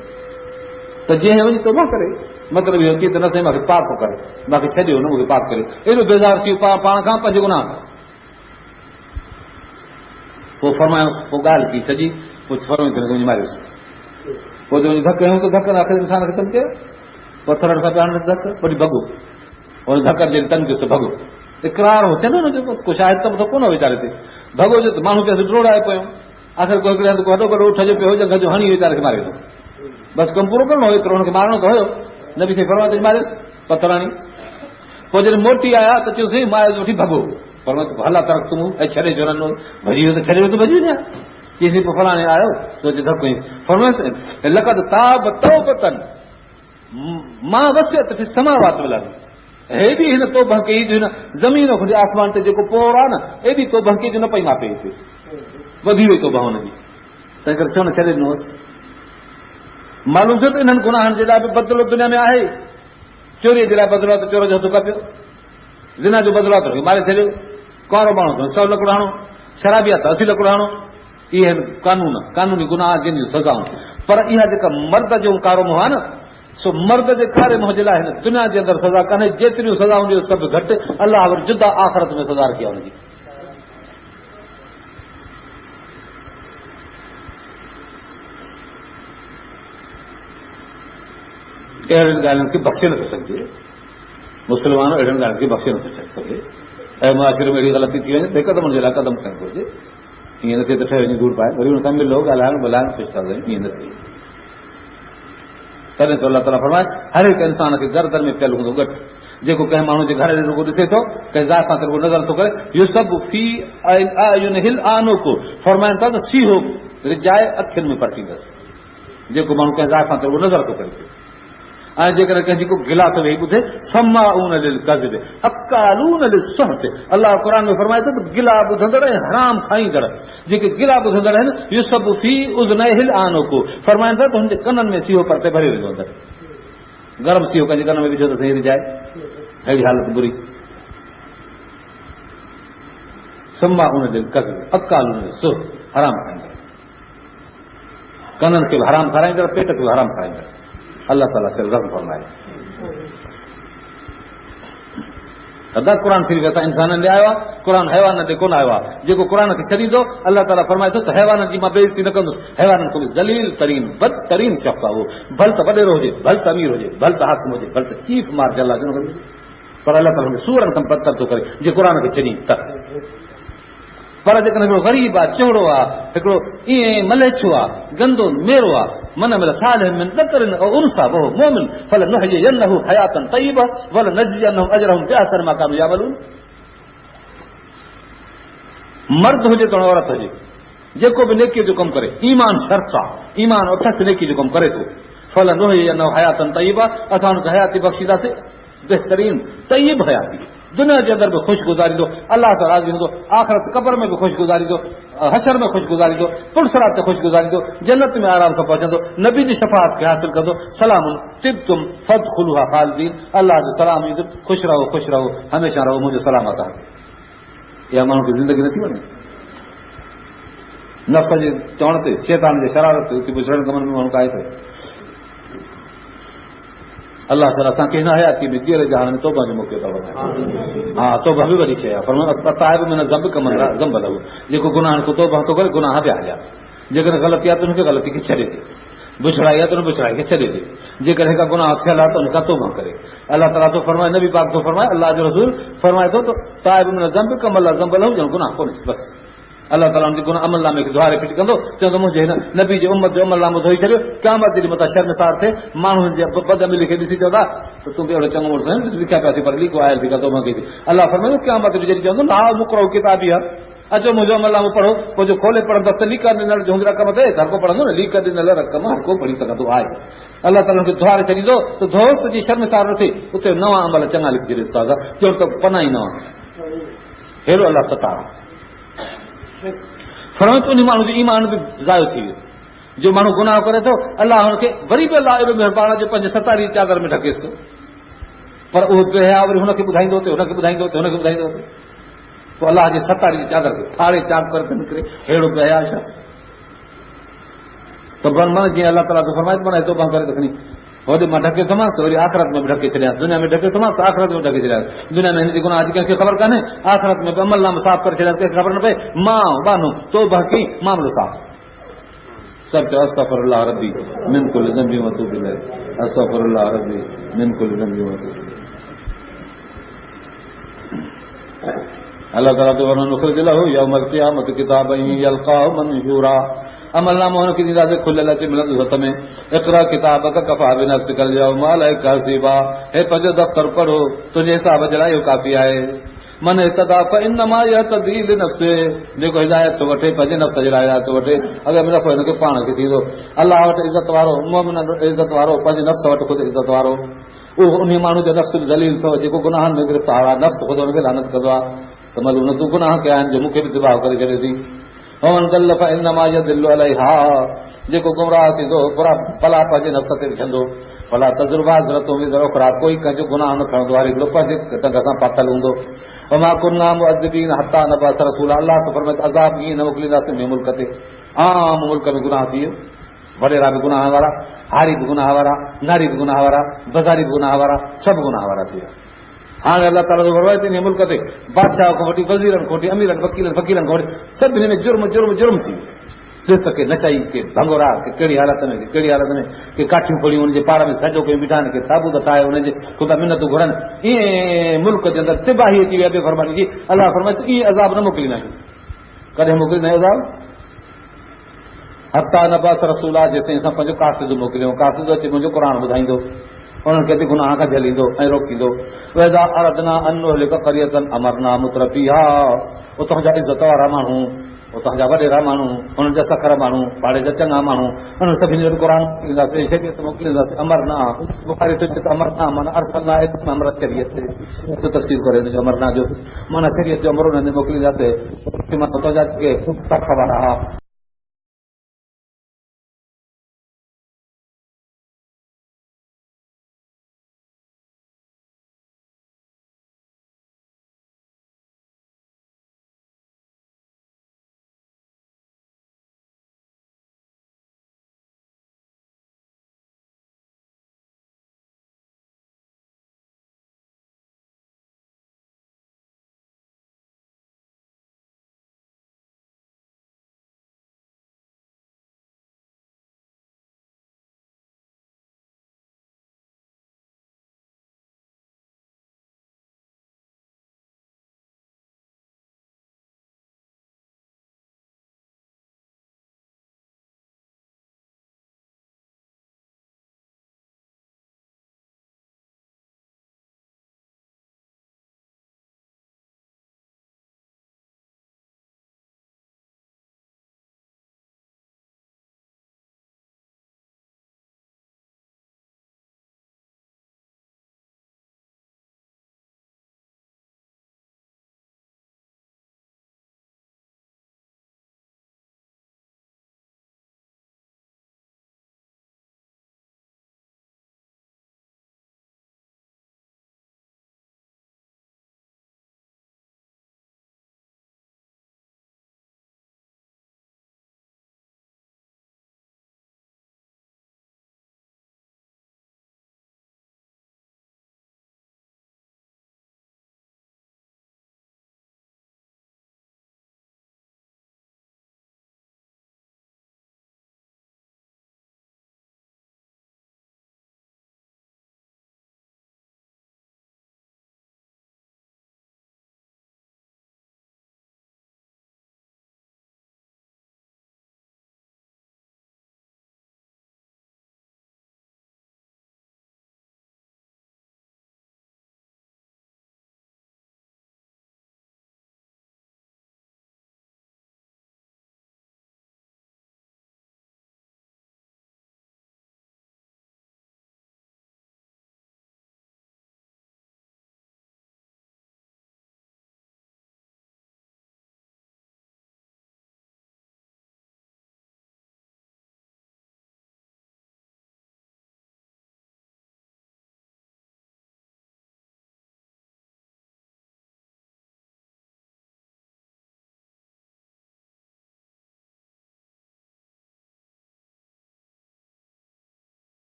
त जंहिं वञी तो मां करे, मतिलबु इहो थी त न साईं मूंखे पाक करे, मूंखे छॾियो न मूंखे पाक करे, एॾो बेज़ार थी वियो पाण खां पंहिंजे गुनाह खां। पोइ फरमायोसि, पोइ ॻाल्हि की सॼी, पोइ फरमायो मारियोसि, पोइ जो धक हयूं त धक आख़िर इंसान खे तंग कयो, पथर सां पिया हणनि धक, वरी भॻो, हुन धक जे तंग कयोसि भॻो, इकरार हो थिए न हुनजो, बसि को शायदि त कोन वीचारे ते भॻो जो त माण्हू पिया डोड़ाए पियो, आख़िर को हिकिड़े हंधि वॾो वॾो उठ जो पियो हो, जंग जो हणी वीचारे खे मारे थो, बसि कमु पूरो करिणो हो, एतिरो हुनखे मारणो त हुयो। नबी साईं फरमायो मारियोसि पथर हणी। पोइ जॾहिं मोटी आया त चयोसीं मां वठी भॻो, फरमाए तो भला तरक तुम ऐं छॾे जो न भॼी वियो त छॾे वियो त भॼी वञा चईसीं पोइ फलाणे आयो सोचे धक हुईंसि फरमाए लक़द ताब तौबतन मां वसियत फी समावात वलद हेॾी हिन तौबा कई जो हिन ज़मीन खां आसमान ते जेको पोर आहे न एॾी तौबा कई जो न पई मापे हिते वधी वई तौबा हुनजी तंहिं करे छो न छॾे ॾिनोसि मालूम थियो त इन्हनि गुनाहनि जे लाइ बि बदिलो दुनिया में आहे चोरीअ जे लाइ बदिलो आहे त चोर जो हथु कपियो ज़िना जो बदिलो आहे त मारे छॾियो कारो माण्हू त 100 लकड़ो हणो शराबी आहे त 80 लकड़ो हणो इहे कानूनी गुनाह जिन जूं सज़ाऊं पर इहा जेका मर्द जो कारो मुंहुं आहे न सो मर्द जे कारे मुंहं जे लाइ हिन दुनिया जे अंदरि सज़ा कान्हे जेतिरियूं सज़ाऊं ॾियो सभु घटि अलाह वरी जुदा आख़िरत में सज़ा रखी आहे हुनजी अहिड़ियुनि ॻाल्हियुनि खे बख़्शे नथो सघिजे मुस्लमान अहिड़ियुनि ॻाल्हियुनि खे बख़्शे नथो सघे ऐं मुआशिरे में अहिड़ी ग़लती थी वञे त हिकदमि जे लाइ क़दम खणणु घुरिजे ईअं न थिए त ठहे वञी दूर पाए वरी हुन सां मिलो ॻाल्हाइण ॿोलाइण ख़ुशि था कयूं ईअं न थिए तॾहिं त अलाह ताला फरमाए हर हिकु इंसान खे गर्दन में पियल हूंदो गॾु जेको कंहिं माण्हू जे घर ॾे रुॻो ॾिसे थो कंहिं ज़ात सां रुॻो नज़र थो करे इहो सभु फी आयुनिहिल आनोको फरमाइनि था त सीहो रिजाए अखियुनि में पटींदसि जेको माण्हू कंहिं ज़ात सां रुॻो नज़र थो करे ऐं जेकॾहिं कंहिंजी को गिला थो वेही ॿुधे समाऊन लिल कज़िब अकालून लिस्सहत अलाह क़ुर में फरमाए थो त गिला ॿुधंदड़ ऐं हराम खाईंदड़ जेके गिला ॿुधंदड़ आहिनि इहो सभु फी उज़नहिल आनोको फरमाइनि था त हुनजे कननि में सीहो परते भरे वेंदो अंदरि गरम सीहो कंहिंजे कन में विझो त सही रिजाए अहिड़ी हालत बुरी समाऊन लिल कज़िब अकालून लिस्सहत हराम खाईंदड़ कननि खे बि हराम खाराईंदड़ पेट खे बि हराम खाराईंदड़ अल्लाह ताला से रब फरमाए अदा क़ुर शरीफ़ असां इंसाननि ॾे आयो आहे क़ुर हैवान ॾे कोन आयो आहे जेको क़ुर खे छॾींदो अल्लाह ताला फरमाए थो त हैवाननि जी मां बेइज़ती न कंदुसि हैवाननि खां बि ज़लील तरीन बदतरीन शख़्स आहे उहो भल त वॾेरो हुजे भल त अमीर हुजे भल त हाकिम हुजे भल त चीफ मार्शल आहे पर अल्लाह ताला सूरनि खां बदतर थो करे जे क़ुर खे छॾी त पर जेकॾहिं हिकिड़ो ग़रीब आहे चोड़ो आहे हिकिड़ो ईअं मलेच्छो आहे गंदो मेरो आहे मन में सालिहिन मिन ज़करिन औ उनसा वहो मोमिन फलनुहयियन्नहु हयातन तय्यबा वलनजज़ियन्नहुम अजरहुम बिअहसनि मा कानू यामलून मर्द हुजे त औरत हुजे जेको बि नेकीअ जो कमु करे ईमान शर्त आहे ईमान अथसि नेकीअ जो कमु करे थो फलनुहयियन्नहु हयातन तय्यबा असां हुनखे हयाती बख़्शीदासीं बहितरीन तय्यब हयाती दुनिया जे अंदरि बि ख़ुशि गुज़ारींदो अलाह सां राज़ी हूंदो आख़िरत क़बर में बि ख़ुशि गुज़ारींदो हशर में ख़ुशि गुज़ारींदो पुरसरात ते ख़ुशि गुज़ारींदो जन्नत में आराम सां पहुचंदो नबी जी शफ़ाअत खे हासिल कंदो सलामुन तिब्तुम फदखुलूहा ख़ालिदीन अलाह जो सलाम ईंदो ख़ुशि रहो हमेशह रहो मुंहिंजो सलाम आहे तव्हांखे इहा माण्हू खे ज़िंदगी नथी वणे नफ़्स जे चवण ते शैतान जे शरारत ते बुझण कमनि में माण्हू काए थो अल्लाह सर असांखे हिन हयाती में जीअर जहान में तौबा जो मौक़ो अथव हा तौबा बि वॾी शइ आहे ज़ंब लहू जेको गुनाहनि खां तौबा थो करे गुनाह ॿिया हलिया जेकॾहिं ग़लती आहे त हुनखे ग़लती खे छॾे ॾे बुछड़ाई आहे त हुन बुछड़ाई खे छॾे ॾे जेकॾहिं हिकु गुनाह थियल आहे त हुनखां तौबा करे अल्लाह ताला थो फरमाए नबी पाक थो फरमाए अल्लाह जो रसूल फरमाए थो त ताइब मिन ज़ंब कम अल्लाह ज़ंब लहू ॼण गुनाह कोन्हे बसि अल्लाह ताला हुनजे गुनाह अमल नामे खे दुआरे फिटी कंदो चवंदो मुंहिंजे हिन नबी जे उम्मत जो अमल नामो धोई छॾियो क़यामत जे ॾींहुं मथां शर्मसार थिए माण्हुनि जे बदअमली खे ॾिसी चवंदा त तूं बि अहिड़ो चङो मुड़ुसु आहीं लिखिया पिया थी पर लीको आयल थी तौबा कई थी अल्लाह फरमाईंदो क़यामत ॾींहुं जॾहिं चवंदो ला मुक़रउ किताबी आहे अचो मुंहिंजो अमल नामो पढ़ो पोइ जो खोले पढ़ंदसि त लीक ॾिनल जो रक़म थिए हर को पढ़ंदो न लीक ॾिनल रक़म हर को पढ़ी सघंदो आहे अल्लाह ताला हुनखे दुआरे छॾींदो त दोस्त जी शर्मसार न थिए उते नवां अमल चङा लिखिजी ॾिसंदा चओ त पना ई नवां अहिड़ो अल्लाह सतार फरमाए उन माण्हू जो ईमान बि ज़ायो थी वियो जो माण्हू गुनाह करे थो अल्लाह हुनखे वरी बि अल्लाह एॾो महिरबान जो 75 चादर में ढकेसि थो पर उहो बेहया वरी हुनखे ॿुधाईंदो हुनखे ॿुधाईंदो पोइ अल्लाह जे 70 जी चादर खे फाड़े चाक करे थो निकिरे अहिड़ो बेहया शख़्स त मन जीअं अल्लाह ताला तो फरमाए माना तौबा करे रखनी होॾे मां ढके थोमांसि वरी आख़िरत में बि ढके छॾियां दुनिया में ढके थोमांसि आख़िरत में ढके छॾियां दुनिया में हिनजी गुनाह अॼु कंहिंखे ख़बर कान्हे आख़िरत में बि अमल नाम साफ़ करे छॾियां कंहिंखे ख़बर न पए मां बानो तौबा कई मामिलो साफ़ सभु चयो अस्तग़फिरुल्लाह रब्बी मिन कुल्लि ज़ंबि व तूबु इलैह अस्तग़फिरुल्लाह रब्बी मिन कुल्लि ज़ंबि व तूबु अल्लाह ताला तो नुख़रिज लहू यौमल क़ियामत किताबन यल्क़ाहु मंशूरा अमल नामो हुनखे ॾींदासीं खुलियल अची मिलंदो हथ में इक़रा किताब का कफ़ा बिनफ्सिकल यौम अलैका हसीबा हे पंहिंजो दफ़्तर पढ़ो तुंहिंजे हिसाब जे लाइ इहो काफ़ी आहे मन इत्तदा फइन्नमा यहतदी लिनफ्से, जेको हिदायत थो वठे पंहिंजे नफ़्स जे लाइ हिदायत थो वठे, अॻियां दफ़ो हिनखे पाण खे थींदो। अलाह वटि इज़त वारो, मोमिन इज़त वारो, पंहिंजे नफ़्स वटि ख़ुदि इज़त वारो, उहो उन माण्हू जो नफ़्स ज़लील अथव जेको गुनाहनि में गिरफ़्तार आहे, नफ़्स ख़ुदि हुनखे लानत कंदो आहे त मलून तूं गुनाह कया आहिनि जो मूंखे बि तिबाह करे छॾे थी। वमन दल फइन्नमा यदिल्लु अलैहा, जेको गुमराह थींदो भला पंहिंजे नफ़्स ते विझंदो। भला तजुर्बा ज़रूरतूं विज़र उखरा, कोई कंहिंजो गुनाह न खणंदो आहे, हिकिड़ो पंहिंजे टंग सां पातल हूंदो। वमा कुन्ना मुअद्दिबीन हत्ता नबअस रसूला, अलाह तो फरमाए अज़ाब ईअं न मोकिलींदासीं में मुल्क ते, आम मुल्क में गुनाह थी वियो, वॾेरा बि गुनाह वारा, हारी बि गुनाह वारा, नारी बि गुनाह वारा, बाज़ारी बि गुनाह वारा, सभु गुनाह वारा थी विया। हाणे अल्लाह ताला जो फरमाए थो इन मुल्क ते बादशाह खां वठी वज़ीरनि खां वठी अमीरनि फ़क़ीरनि खां वठी सभिनी में जुर्म जुर्म जुर्म थी वियो। ॾिस के नशाई के भंगोरा के कहिड़ी हालत में के काठियूं खोलियूं, हुनजे पाड़ में सॼो कयूं बीठा आहिनि, के ताबूत ठाहे हुनजे ख़ुदा मिनतूं घुरनि, ईअं मुल्क जे अंदरि तिबाही थी वई आहे बेफ़रमानी जी। अलाह फरमाए थो ईअं अज़ाब न मोकिलींदा आहियूं, कॾहिं मोकिलींदा आहियूं अज़ाब हत्ता नबअस रसूला, जेसिताईं असां पंहिंजो कासिद मोकिलियूं, कासिद अची मुंहिंजो क़ुर ॿुधाईंदो, उन्हनि खे गुनाह खां झलींदो ऐं रोकींदो। वैदा अरदना अन नुहलिक क़रियतन अमरना मुत्रफीहा, उतां जा इज़त वारा माण्हू, उतां जा वॾेरा माण्हू, उन्हनि जा सखर माण्हू, पाड़े जा चङा माण्हू, उन्हनि सभिनी जो क़ुर मोकिलींदासीं, शरीयत मोकिलींदासीं। अमरना बुखारी तो अमरना माना अरसलना अमरत शरीयत जो तस्वीर करे हिनजो अमरना जो माना शरीयत जो अमर उन्हनि मोकिलींदासीं।